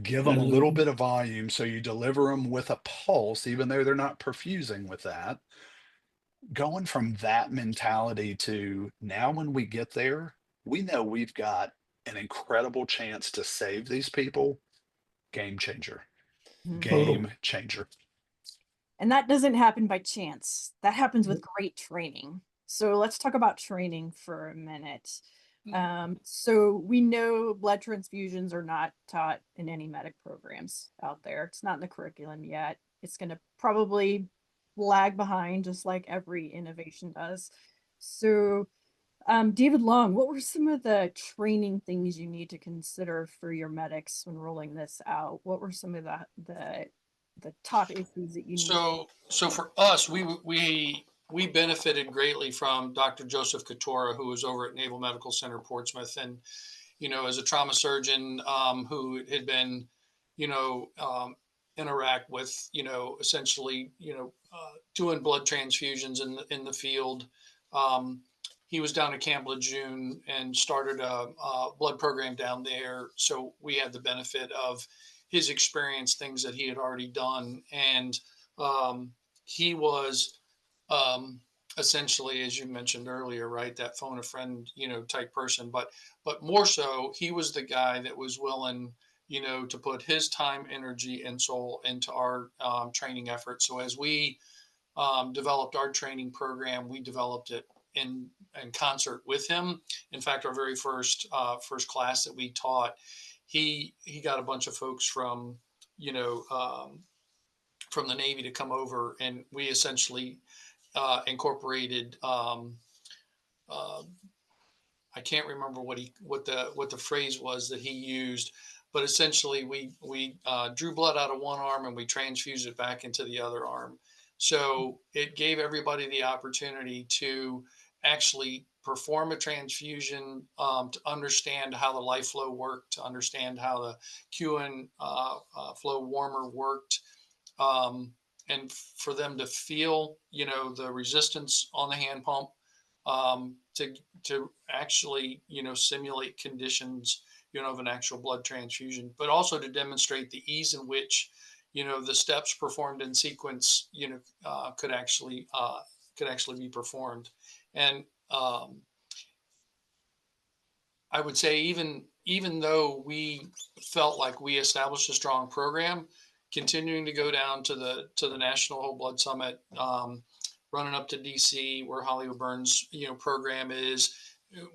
give them a little Dilute. bit of volume so you deliver them with a pulse, even though they're not perfusing with that. Going from that mentality to now, when we get there, we know we've got an incredible chance to save these people. Game changer. Mhm. Total. Game changer. And that doesn't happen by chance. That happens with Nope. great training. So let's talk about training for a minute. Mm. So we know blood transfusions are not taught in any medic programs out there. It's not in the curriculum yet. It's going to probably lag behind, just like every innovation does. So, David Long, what were some of the training things you need to consider for your medics when rolling this out? What were some of the top issues that you need? So for us, we benefited greatly from Dr. Joseph Katora, who was over at Naval Medical Center Portsmouth, and as a trauma surgeon who had been, in Iraq with, essentially, doing blood transfusions in the field. Um, he was down at Camp Lejeune and started a blood program down there. So we had the benefit of his experience, things that he had already done. And um, he was um, essentially, as you mentioned earlier, right, that phone a friend, type person. But more so, he was the guy that was willing, to put his time, energy, and soul into our training effort. So as we developed our training program, we developed it in concert with him. In fact, our very first class that we taught, he got a bunch of folks from you know from the Navy to come over, and we essentially incorporated. Uh, I can't remember what the phrase was that he used, but essentially we drew blood out of one arm and we transfused it back into the other arm. So it gave everybody the opportunity to actually perform a transfusion, to understand how the life flow worked, to understand how the QN flow warmer worked, um, and for them to feel, the resistance on the hand pump, to actually, simulate conditions, of an actual blood transfusion, but also to demonstrate the ease in which, the steps performed in sequence, could actually be performed. And I would say even though we felt like we established a strong program, continuing to go down to the National Whole Blood Summit, running up to DC where Hollywood Burns program is,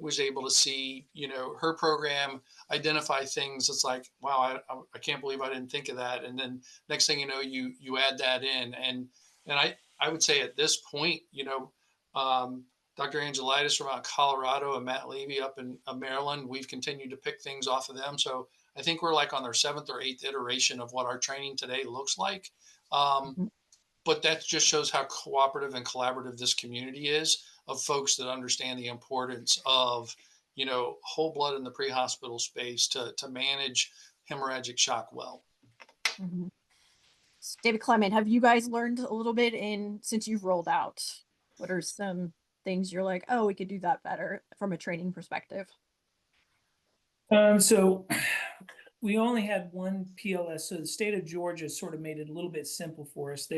was able to see her program identify things. It's like, wow, I can't believe I didn't think of that. And then next thing you know, you add that in, and I would say at this point, Dr. Angelitis from out Colorado and Matt Levy up in Maryland, we've continued to pick things off of them. So I think we're like on their 7th or 8th iteration of what our training today looks like. Mhm. But that just shows how cooperative and collaborative this community is, of folks that understand the importance of, whole blood in the pre-hospital space to manage hemorrhagic shock well. Mhm. David Kleinman, have you guys learned a little bit since you've rolled out? What are some things you're like, oh, we could do that better from a training perspective? So we only had one PLS, so the state of Georgia sort of made it a little bit simple for us.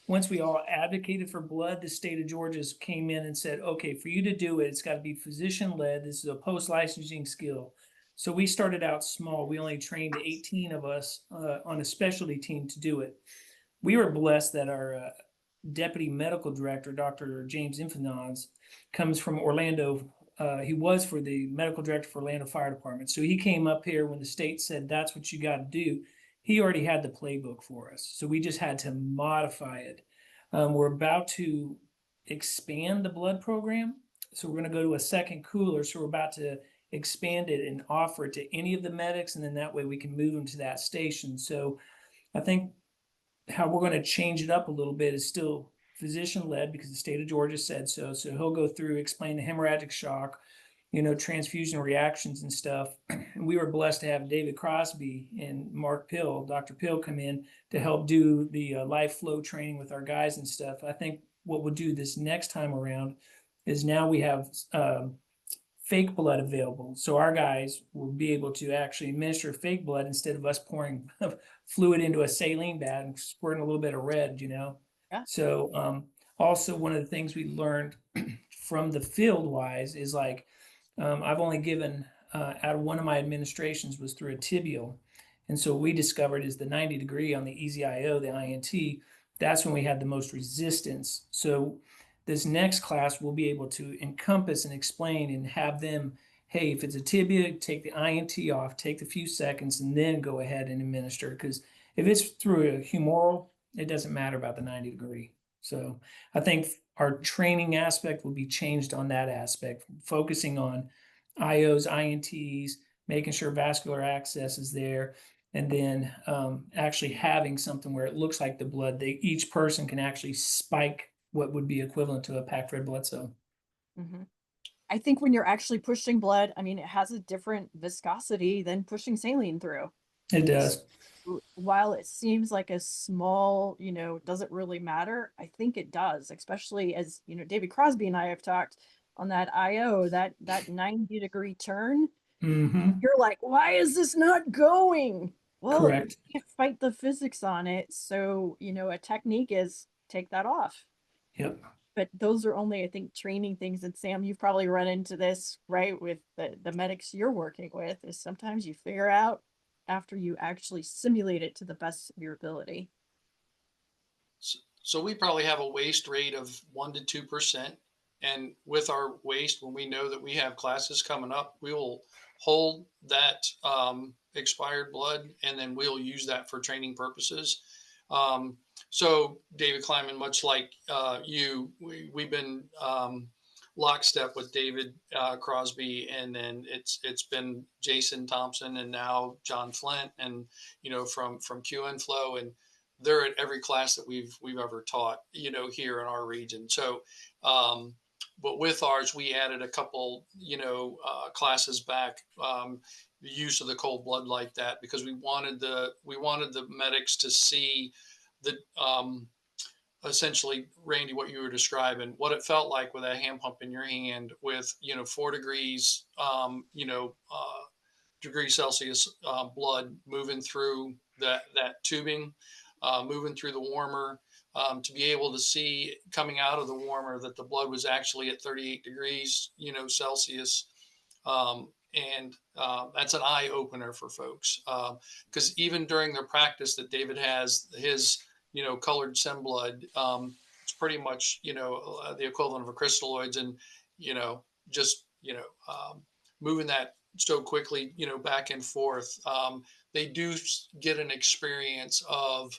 Once we all advocated for blood, the state of Georgia came in and said, okay, for you to do it, it's got to be physician led. This is a post-licensing skill. So we started out small. We only trained 18 of us on a specialty team to do it. We were blessed that our deputy medical director, Dr. James Infinons, comes from Orlando. He was for the medical director for Orlando Fire Department. So he came up here when the state said that's what you got to do. He already had the playbook for us. So we just had to modify it. We're about to expand the blood program. So we're going to go to a second cooler. So we're about to expand it and offer it to any of the medics. And then that way we can move them to that station. So I think how we're going to change it up a little bit is still physician led because the state of Georgia said so. So he'll go through, explain the hemorrhagic shock, transfusion reactions and stuff. And we were blessed to have David Crosby and Mark Pill, Dr. Pill, come in to help do the life flow training with our guys and stuff. I think what we'll do this next time around is now we have fake blood available. So our guys will be able to actually administer fake blood instead of us pouring fluid into a saline bath and squirting a little bit of red, Yeah. So also one of the things we learned from the field wise is like, I've only given out of one of my administrations was through a tibial. And so we discovered is the 90 degree on the easy IO, the INT, that's when we had the most resistance. So this next class will be able to encompass and explain and have them, hey, if it's a tibia, take the INT off, take the few seconds, and then go ahead and administer. Because if it's through a humoral, it doesn't matter about the 90 degree. So I think our training aspect will be changed on that aspect, focusing on IOs, INTs, making sure vascular access is there, and then actually having something where it looks like the blood. Each person can actually spike what would be equivalent to a packed red blood cell. Mm-hmm. I think when you're actually pushing blood, I mean, it has a different viscosity than pushing saline through. It does. While it seems like a small, doesn't really matter, I think it does, especially as, David Crosby and I have talked on that IO, that 90 degree turn. Mm-hmm. You're like, why is this not going? Well, Correct. you can't fight the physics on it. So, a technique is take that off. Yep. But those are only, I think, training things. And Sam, you've probably run into this, right, with the medics you're working with, is sometimes you figure out after you actually simulate it to the best of your ability. So we probably have a waste rate of 1% to 2%. And with our waste, when we know that we have classes coming up, we will hold that expired blood, and then we'll use that for training purposes. So David Kleinman, much like we've been lockstep with David Crosby, and then it's been Jason Thompson, and now John Flint, and from QN Flow, and they're at every class that we've ever taught, here in our region. So, but with ours, we added a couple, classes back, the use of the cold blood like that, because we wanted the medics to see the, essentially, Randy, what you were describing, what it felt like with a hand pump in your hand with, 4 degrees, degrees Celsius blood moving through that tubing, moving through the warmer, to be able to see coming out of the warmer that the blood was actually at 38 degrees, Celsius. And that's an eye opener for folks, because even during their practice that David has his, colored sem blood, it's pretty much, the equivalent of a crystalloids, and, just, moving that so quickly, back and forth. They do get an experience of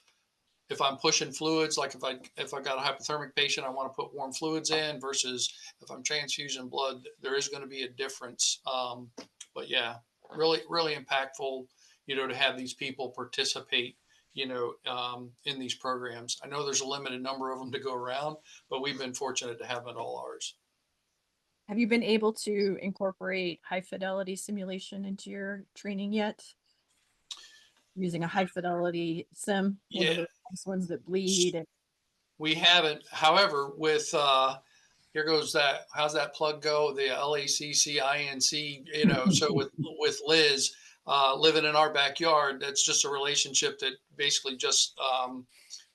if I'm pushing fluids, like if I got a hypothermic patient, I want to put warm fluids in versus if I'm transfusing blood, there is going to be a difference. But yeah, really impactful, to have these people participate, in these programs. I know there's a limited number of them to go around, but we've been fortunate to have it all ours. Have you been able to incorporate high fidelity simulation into your training yet? Using a high fidelity sim, one of Yeah, those nice ones that bleed. we haven't. However, with here goes that. How's that plug go? The LACCINC. So with Liz living in our backyard, that's just a relationship that basically just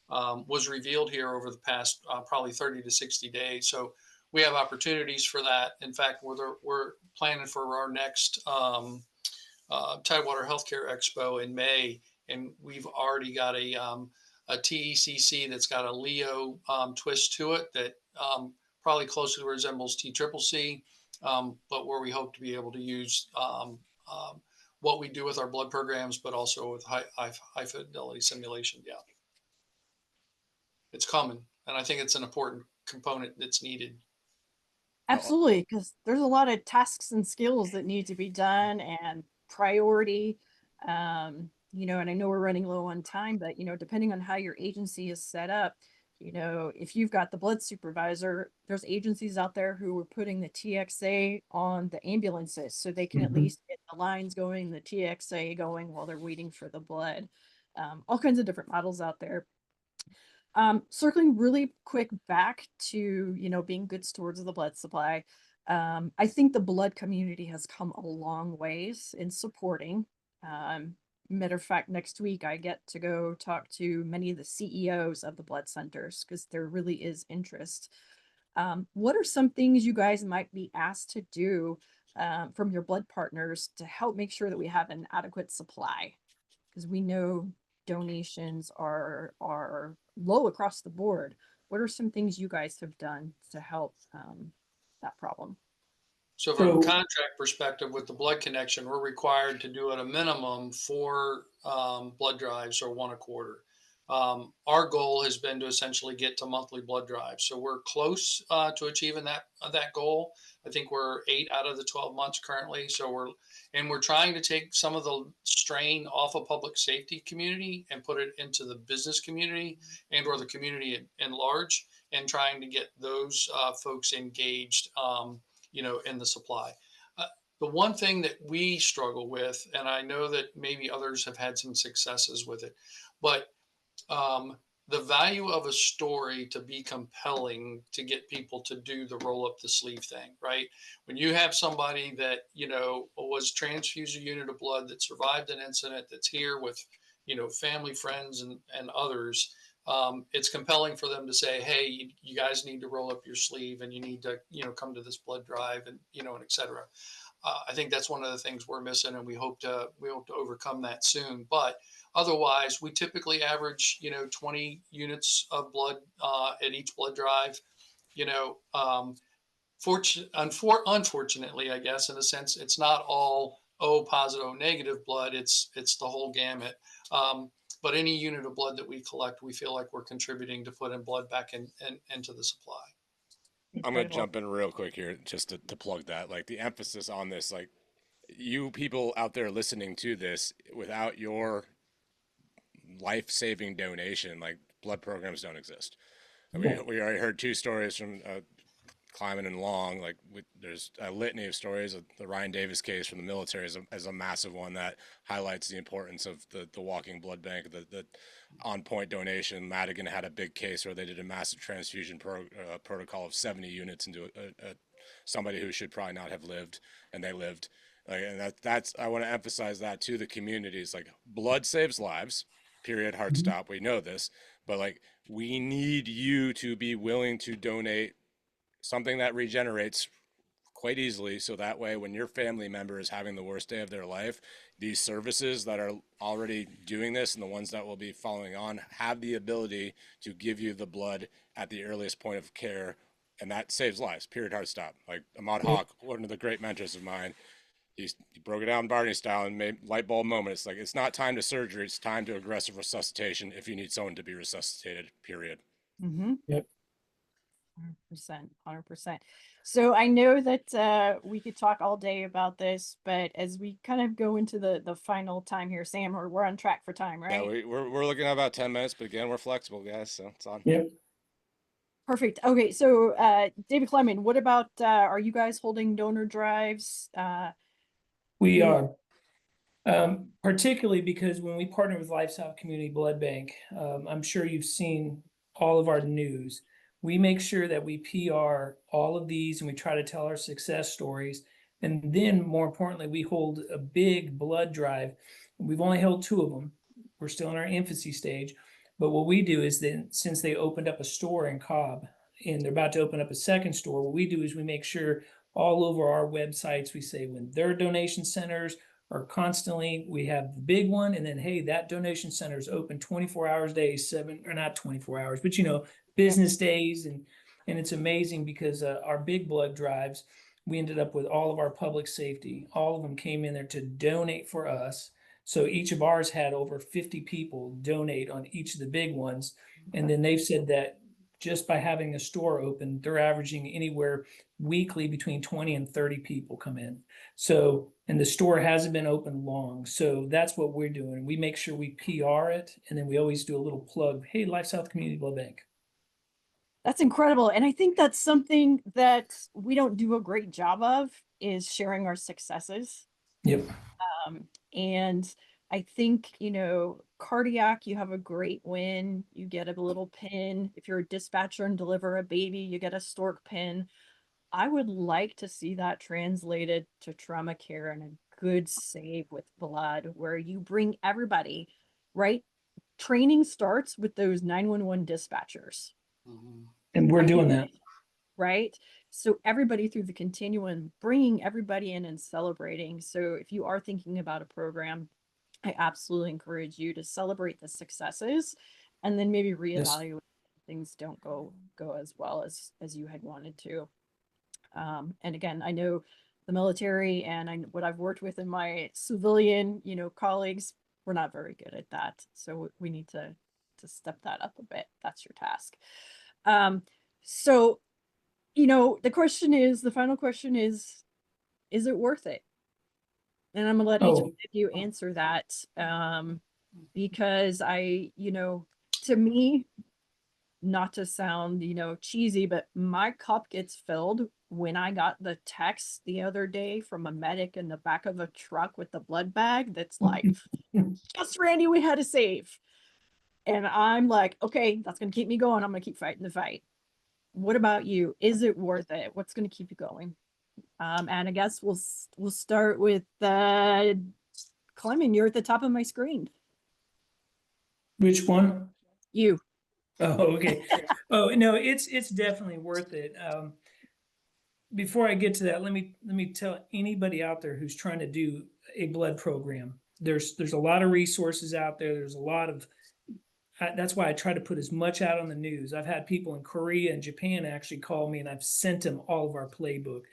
was revealed here over the past probably 30 to 60 days. So we have opportunities for that. In fact, we're planning for our next Tidewater Healthcare Expo in May, and we've already got a TECC that's got a Leo twist to it that probably closely resembles TCCC, but where we hope to be able to use what we do with our blood programs, but also with high fidelity simulation. Yeah, it's coming, and I think it's an important component that's needed. Absolutely, because there's a lot of tasks and skills that need to be done and priority. And I know we're running low on time, but depending on how your agency is set up, if you've got the blood supervisor, there's agencies out there who are putting the TXA on the ambulances so they can at least get the lines going, the TXA going while they're waiting for the blood. All kinds of different models out there. Circling really quick back to, being good stewards of the blood supply. I think the blood community has come a long ways in supporting. Matter of fact, next week I get to go talk to many of the CEOs of the blood centers because there really is interest. What are some things you guys might be asked to do from your blood partners to help make sure that we have an adequate supply? Because we know donations are low across the board. What are some things you guys have done to help that problem? So from a contract perspective with the blood connection, we're required to do at a minimum 4 blood drives or 1 a quarter. Our goal has been to essentially get to monthly blood drives. So we're close to achieving that goal. I think we're 8 out of the 12 months currently. So we're trying to take some of the strain off of public safety community and put it into the business community and or the community in large, and trying to get those folks engaged in the supply. The one thing that we struggle with, and I know that maybe others have had some successes with it, but the value of a story to be compelling to get people to do the roll up the sleeve thing, right? When you have somebody that, was transfused a unit of blood that survived an incident that's here with, family, friends, and others, it's compelling for them to say, hey, you guys need to roll up your sleeve and you need to, come to this blood drive and, and et cetera. I think that's one of the things we're missing, and we hope to overcome that soon. But otherwise, we typically average, 20 units of blood at each blood drive. Unfortunately, I guess in a sense, it's not all O positive, O negative blood. It's the whole gamut. But any unit of blood that we collect, we feel like we're contributing to put in blood back into the supply. I'm going to jump in real quick here just to plug that. Like the emphasis on this, like you people out there listening to this, without your life-saving donation, like blood programs don't exist. We already heard 2 stories from Kleinman and Long. Like there's a litany of stories. The Ryan Davis case from the military is a massive one that highlights the importance of the walking blood bank, the on-point donation. Madigan had a big case where they did a massive transfusion protocol of 70 units into somebody who should probably not have lived, and they lived. Like, and that's I want to emphasize that to the communities. Like blood saves lives. Period. Hard stop. We know this, but like we need you to be willing to donate something that regenerates quite easily, so that way when your family member is having the worst day of their life, these services that are already doing this and the ones that will be following on have the ability to give you the blood at the earliest point of care, and that saves lives. Period. Hard stop. Like Ahmad Haq, one of the great mentors of mine, he broke it down Barney style and made light bulb moment. It's like, it's not time to surgery. It's time to aggressive resuscitation if you need someone to be resuscitated, period. Mm-hmm. Yep. 100%, 100%. So I know that we could talk all day about this, but as we kind of go into the final time here, Sam, we're on track for time, Yeah, right? we're looking at about 10 minutes, but again, we're flexible, guys, so it's on. Yep. Perfect. Okay, so David Kleinman, what about are you guys holding donor drives? We are. Particularly because when we partner with Lifestyle Community Blood Bank, I'm sure you've seen all of our news. We make sure that we PR all of these and we try to tell our success stories. And then more importantly, we hold a big blood drive. We've only held 2 of them. We're still in our infancy stage. But what we do is then, since they opened up a store in Cobb and they're about to open up a second store, what we do is we make sure all over our websites, we say when their donation centers are constantly, we have the big one, and then hey, that donation center is open 24 hours a day, or not 24 hours, but business days, and it's amazing because our big blood drives, we ended up with all of our public safety. All of them came in there to donate for us. So each of ours had over 50 people donate on each of the big ones, and then they've said that just by having a store open, they're averaging anywhere weekly between 20 and 30 people come in. So, and the store hasn't been open long. So that's what we're doing. We make sure we PR it, and then we always do a little plug. Hey, Life South Community Blood Bank. That's incredible. And I think that's something that we don't do a great job of is sharing our successes. Yep. And I think, cardiac, you have a great win. You get a little pin. If you're a dispatcher and deliver a baby, you get a stork pin. I would like to see that translated to trauma care and a good save with blood where you bring everybody, right? Training starts with those 911 dispatchers. Mhm. And we're doing that. Right? So everybody through the continuum, bringing everybody in and celebrating. So if you are thinking about a program, I absolutely encourage you to celebrate the successes and then maybe reevaluate if things don't go as well as you had wanted to. And again, I know the military and what I've worked with in my civilian, colleagues, we're not very good at that. So we need to step that up a bit. That's your task. So the final question is it worth it? And I'm gonna let each of you answer that. Because to me, not to sound, cheesy, but my cup gets filled when I got the text the other day from a medic in the back of a truck with the blood bag that's like, just Randy, we had to save. And I'm like, okay, that's gonna keep me going. I'm gonna keep fighting the fight. What about you? Is it worth it? What's going to keep you going? And I guess we'll start with Kleinman. You're at the top of my screen. Which one? You. Oh, okay. Oh, no, it's definitely worth it. Before I get to that, let me tell anybody out there who's trying to do a blood program. There's a lot of resources out there. There's a lot of that's why I try to put as much out on the news. I've had people in Korea and Japan actually call me, and I've sent them all of our playbook.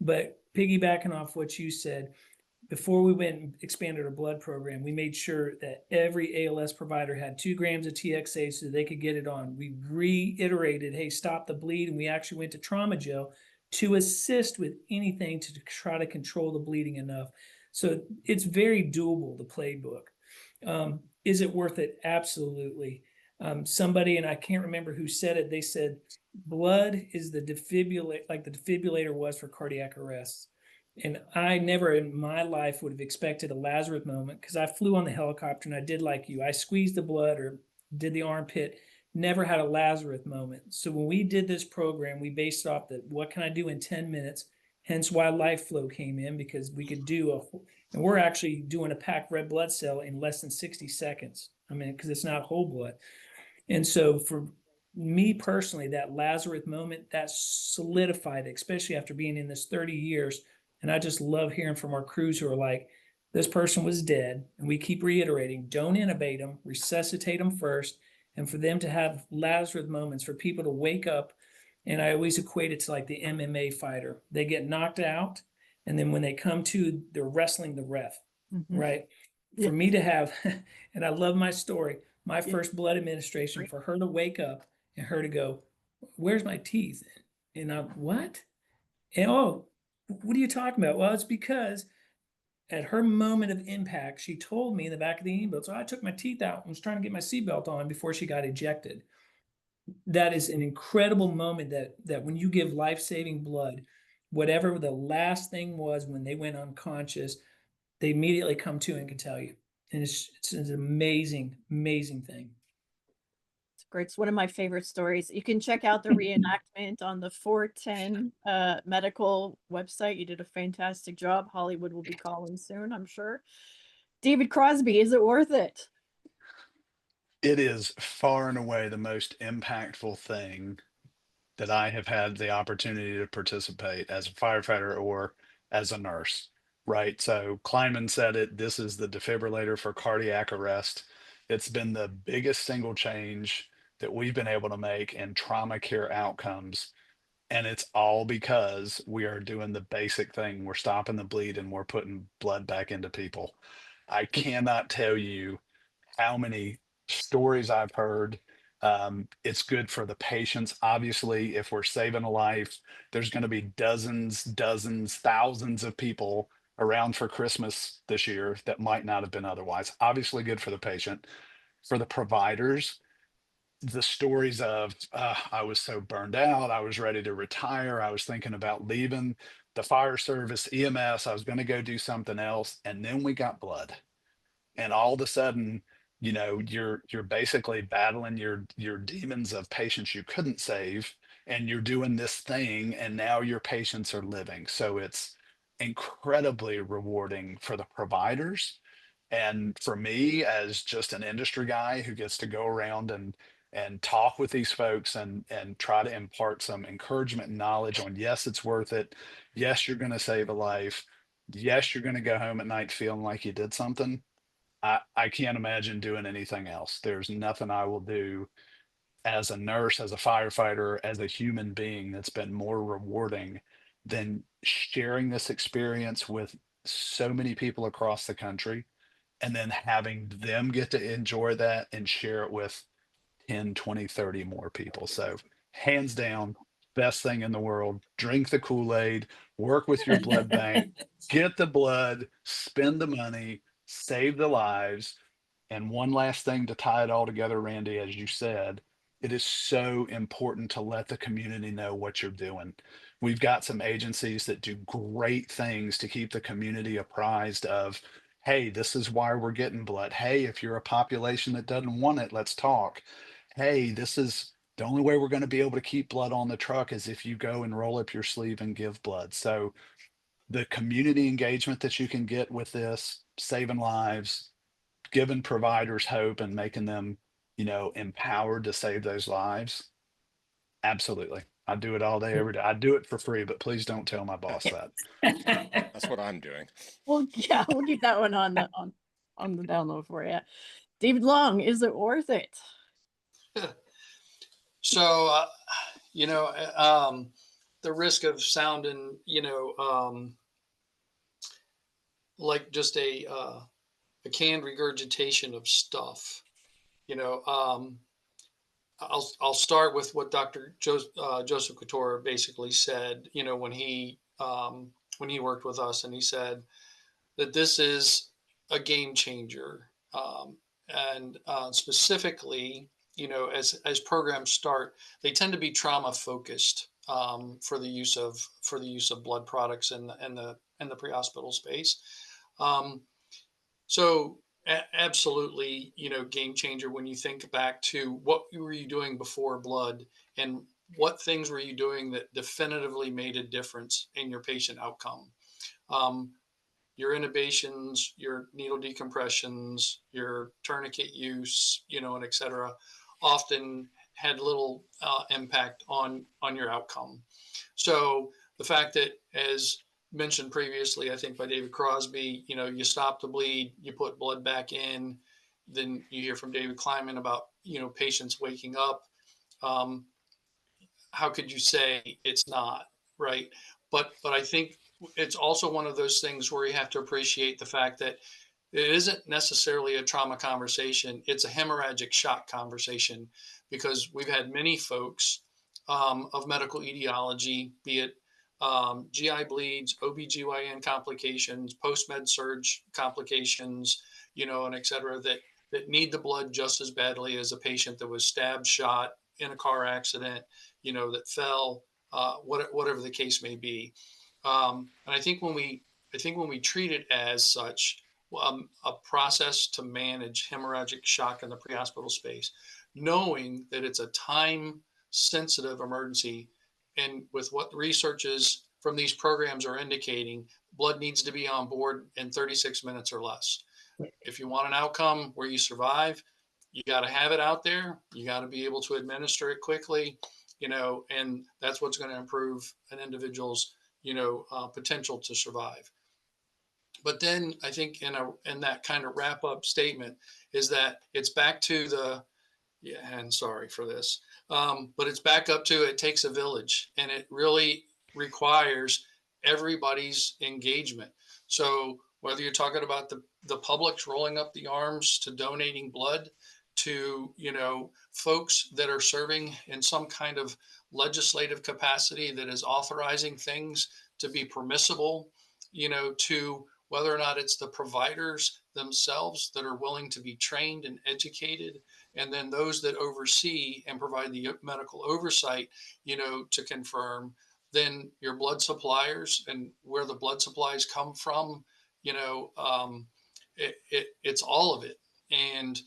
But piggybacking off what you said, before we went and expanded our blood program, we made sure that every ALS provider had 2 grams of TXA so they could get it on. We reiterated, hey, stop the bleed, and we actually went to trauma gel to assist with anything to try to control the bleeding enough. So it's very doable, the playbook. Is it worth it? Absolutely. Somebody, and I can't remember who said it, they said blood is the defibrillator, like the defibrillator was for cardiac arrests. And I never in my life would have expected a Lazarus moment because I flew on the helicopter and I did like you. I squeezed the blood or did the armpit, never had a Lazarus moment. So when we did this program, we based it off that what can I do in 10 minutes? Hence why Life Flow came in, because we could do and we're actually doing a packed red blood cell in less than 60 seconds. I mean, because it's not whole blood. And so for me personally, that Lazarus moment, that solidified, especially after being in this 30 years. And I just love hearing from our crews who are like, this person was dead. And we keep reiterating, don't intubate them, resuscitate them first. And for them to have Lazarus moments, for people to wake up. And I always equate it to like the MMA fighter. They get knocked out, And then when they come to, they're wrestling the ref, Mhm. right? Yeah. For me to have, and I love my story, my Yeah. first blood administration, Right. for her to wake up and her to go, where's my teeth? And I'm, what? And oh, what are you talking about? Well, it's because at her moment of impact, she told me in the back of the ambulance, so I took my teeth out and was trying to get my seatbelt on before she got ejected. That is an incredible moment, that when you give life-saving blood, whatever the last thing was when they went unconscious, they immediately come to and can tell you. And it's an amazing, amazing thing. It's great. It's one of my favorite stories. You can check out the reenactment on the 410 medical website. You did a fantastic job. Hollywood will be calling soon, I'm sure. David Crosby, is it worth it? It is far and away the most impactful thing that I have had the opportunity to participate as a firefighter or as a nurse, right? So Kleinman said it, this is the defibrillator for cardiac arrest. It's been the biggest single change that we've been able to make in trauma care outcomes. And it's all because we are doing the basic thing. We're stopping the bleed and we're putting blood back into people. I cannot tell you how many stories I've heard. It's good for the patients. Obviously, if we're saving a life, there's going to be dozens, thousands of people around for Christmas this year that might not have been otherwise. Obviously, good for the patient. For the providers, the stories of, I was so burned out, I was ready to retire, I was thinking about leaving the fire service, EMS, I was going to go do something else. And then we got blood, and all of a sudden, you're basically battling your demons of patients you couldn't save, and you're doing this thing, and now your patients are living. So it's incredibly rewarding for the providers, and for me as just an industry guy who gets to go around and talk with these folks and try to impart some encouragement and knowledge on, yes, it's worth it, yes, you're going to save a life, yes, you're going to go home at night feeling like you did something. I can't imagine doing anything else. There's nothing I will do as a nurse, as a firefighter, as a human being that's been more rewarding than sharing this experience with so many people across the country, and then having them get to enjoy that and share it with 10, 20, 30 more people. So, hands down, best thing in the world. Drink the Kool-Aid, work with your blood bank, get the blood, spend the money, save the lives. And one last thing to tie it all together, Randy, as you said, it is so important to let the community know what you're doing. We've got some agencies that do great things to keep the community apprised of, hey, this is why we're getting blood. Hey, if you're a population that doesn't want it, let's talk. Hey, this is the only way we're going to be able to keep blood on the truck is if you go and roll up your sleeve and give blood. So the community engagement that you can get with this, saving lives, giving providers hope and making them, empowered to save those lives. Absolutely. I do it all day, every day. I do it for free, but please don't tell my boss That's that. that's what I'm doing. Well, yeah, we'll keep that one on the download for you. David Long, is it worth it? So, the risk of sounding, like just a canned regurgitation of stuff. You know, I'll start with what Dr. Joseph Couture basically said. When he worked with us, and he said that this is a game changer, and specifically, as programs start, they tend to be trauma focused, for the use of blood products in the pre-hospital space. Um, so absolutely, game changer when you think back to what were you doing before blood, and what things were you doing that definitively made a difference in your patient outcome. Um, your intubations, your needle decompressions, your tourniquet use, and et cetera, often had little impact on your outcome. So the fact that, as mentioned previously, I think by David Crosby, you stop the bleed, you put blood back in, then you hear from David Kleinman about, patients waking up. How could you say it's not, right? But I think it's also one of those things where you have to appreciate the fact that it isn't necessarily a trauma conversation. It's a hemorrhagic shock conversation, because we've had many folks of medical etiology, be it GI bleeds, OBGYN complications, post-med surge complications, and et cetera, that need the blood just as badly as a patient that was stabbed, shot in a car accident, that fell, whatever the case may be. And I think when we treat it as such, a process to manage hemorrhagic shock in the pre-hospital space, knowing that it's a time sensitive emergency, and with what the researches from these programs are indicating, blood needs to be on board in 36 minutes or less. If you want an outcome where you survive, you got to have it out there. You got to be able to administer it quickly, and that's what's going to improve an individual's, potential to survive. But then I think in that kind of wrap up statement is that it's back to and sorry for this, but it's back up to it takes a village, and it really requires everybody's engagement. So whether you're talking about the public's rolling up the arms to donating blood, to folks that are serving in some kind of legislative capacity that is authorizing things to be permissible, to whether or not it's the providers themselves that are willing to be trained and educated, and then those that oversee and provide the medical oversight, to confirm, then your blood suppliers and where the blood supplies come from, it's all of it. And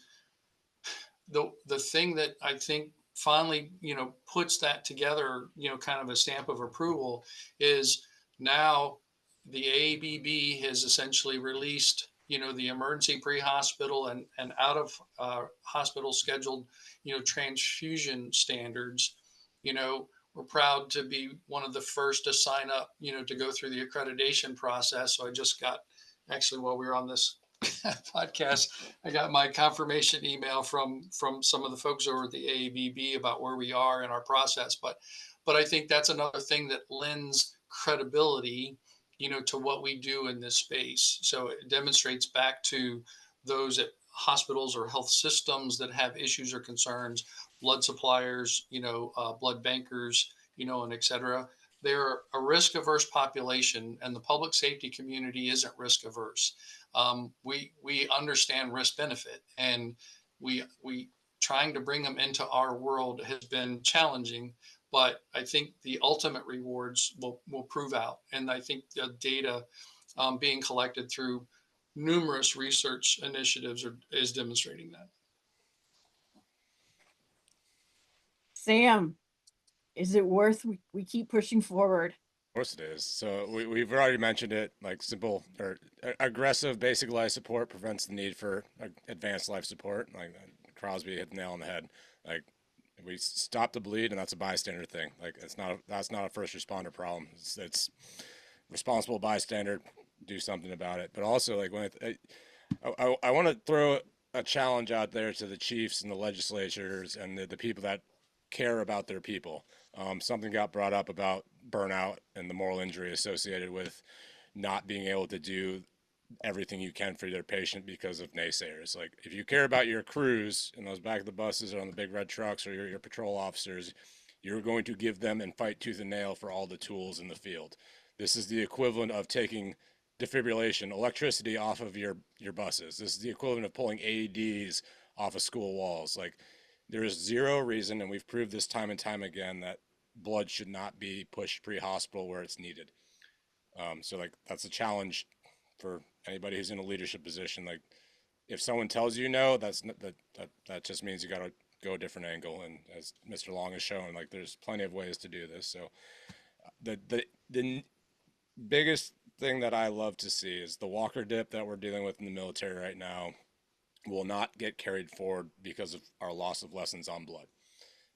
the thing that I think finally, puts that together, kind of a stamp of approval, is now the AABB has essentially released, the emergency pre-hospital and out of hospital scheduled, transfusion standards. We're proud to be one of the first to sign up, to go through the accreditation process. So I just got, actually, while we were on this podcast, I got my confirmation email from some of the folks over at the AABB about where we are in our process. But I think that's another thing that lends credibility, to what we do in this space. So it demonstrates back to those at hospitals or health systems that have issues or concerns, blood suppliers, blood bankers, and et cetera. They're a risk averse population, and the public safety community isn't risk averse. We understand risk benefit, and we trying to bring them into our world has been challenging, but I think the ultimate rewards will prove out. And I think the data being collected through numerous research initiatives is demonstrating that. Sam, is it worth we keep pushing forward? Of course it is. So we've already mentioned it, like simple or aggressive basic life support prevents the need for advanced life support. Like Crosby hit the nail on the head. Like we stop the bleed, and that's a bystander thing. Like that's not a first responder problem. It's responsible bystander, do something about it. But also, like when I want to throw a challenge out there to the chiefs and the legislatures and the people that care about their people. Something got brought up about burnout and the moral injury associated with not being able to do everything you can for their patient because of naysayers. Like if you care about your crews and those back of the buses or on the big red trucks or your patrol officers, you're going to give them and fight tooth and nail for all the tools in the field. This is the equivalent of taking defibrillation, electricity off of your buses. This is the equivalent of pulling AEDs off of school walls. Like there is zero reason, and we've proved this time and time again, that blood should not be pushed pre-hospital where it's needed. So like that's a challenge for anybody who's in a leadership position. Like if someone tells you no, that just means you got to go a different angle. And as Mr. Long has shown, like there's plenty of ways to do this. So the biggest thing that I love to see is the Walker dip that we're dealing with in the military right now will not get carried forward because of our loss of lessons on blood.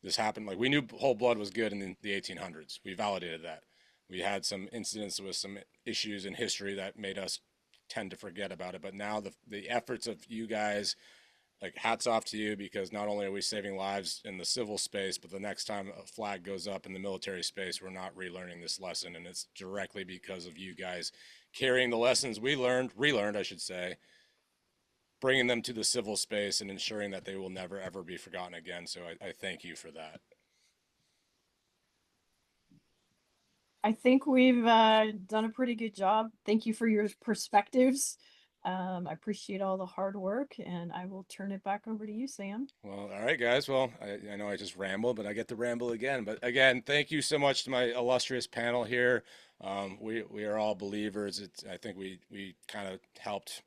This happened, like we knew whole blood was good in the 1800s. We validated that. We had some incidents with some issues in history that made us tend to forget about it. But now the efforts of you guys like hats off to you, because not only are we saving lives in the civil space, but the next time a flag goes up in the military space, we're not relearning this lesson. And it's directly because of you guys carrying the lessons we relearned, I should say, bringing them to the civil space and ensuring that they will never, ever be forgotten again. So I thank you for that. I think we've done a pretty good job. Thank you for your perspectives. I appreciate all the hard work, and I will turn it back over to you, Sam. Well, all right, guys. Well, I know I just rambled, but I get to ramble again. But again, thank you so much to my illustrious panel here. We are all believers. I think we kind of helped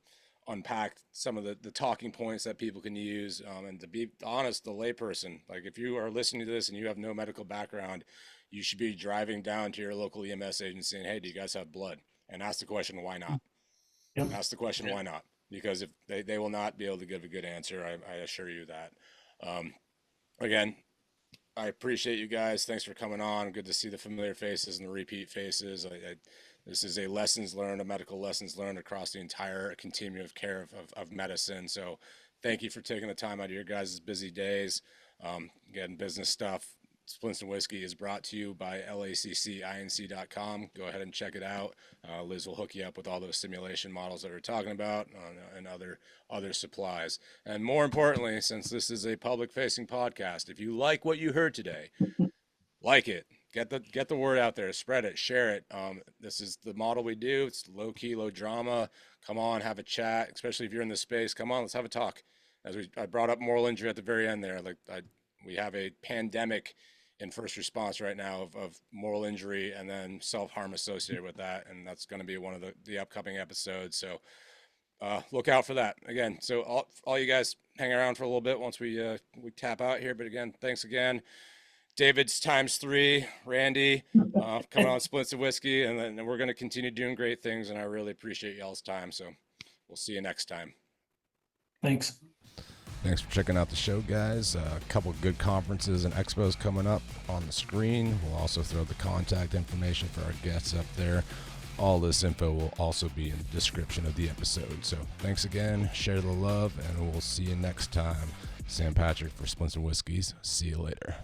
unpack some of the talking points that people can use. And to be honest, the layperson, like if you are listening to this and you have no medical background, you should be driving down to your local EMS agency and, hey, do you guys have blood? And ask the question, why not? Yep. Ask the question, why not? Because if they will not be able to give a good answer, I assure you that. Again, I appreciate you guys. Thanks for coming on. Good to see the familiar faces and the repeat faces. This is a medical lessons learned across the entire continuum of care of medicine. So thank you for taking the time out of your guys' busy days. Again, business stuff. Splints and Whiskey is brought to you by LACCINC.com. Go ahead and check it out. Liz will hook you up with all those simulation models that we're talking about and other supplies. And more importantly, since this is a public-facing podcast, if you like what you heard today, like it. Get the word out there. Spread it. Share it. This is the model we do. It's low key, low drama. Come on, have a chat. Especially if you're in this space. Come on, let's have a talk. I brought up moral injury at the very end there. We have a pandemic in first response right now of moral injury and then self-harm associated with that, and that's going to be one of the upcoming episodes. So look out for that. Again, so all you guys hang around for a little bit once we tap out here. But again, thanks again. David's ×3, Randy, coming on Splints and Whiskey, and then we're going to continue doing great things, and I really appreciate y'all's time. So we'll see you next time. Thanks. Thanks for checking out the show, guys. A couple of good conferences and expos coming up on the screen. We'll also throw the contact information for our guests up there. All this info will also be in the description of the episode. So thanks again. Share the love, and we'll see you next time. Sam Patrick for Splints and Whiskeys. See you later.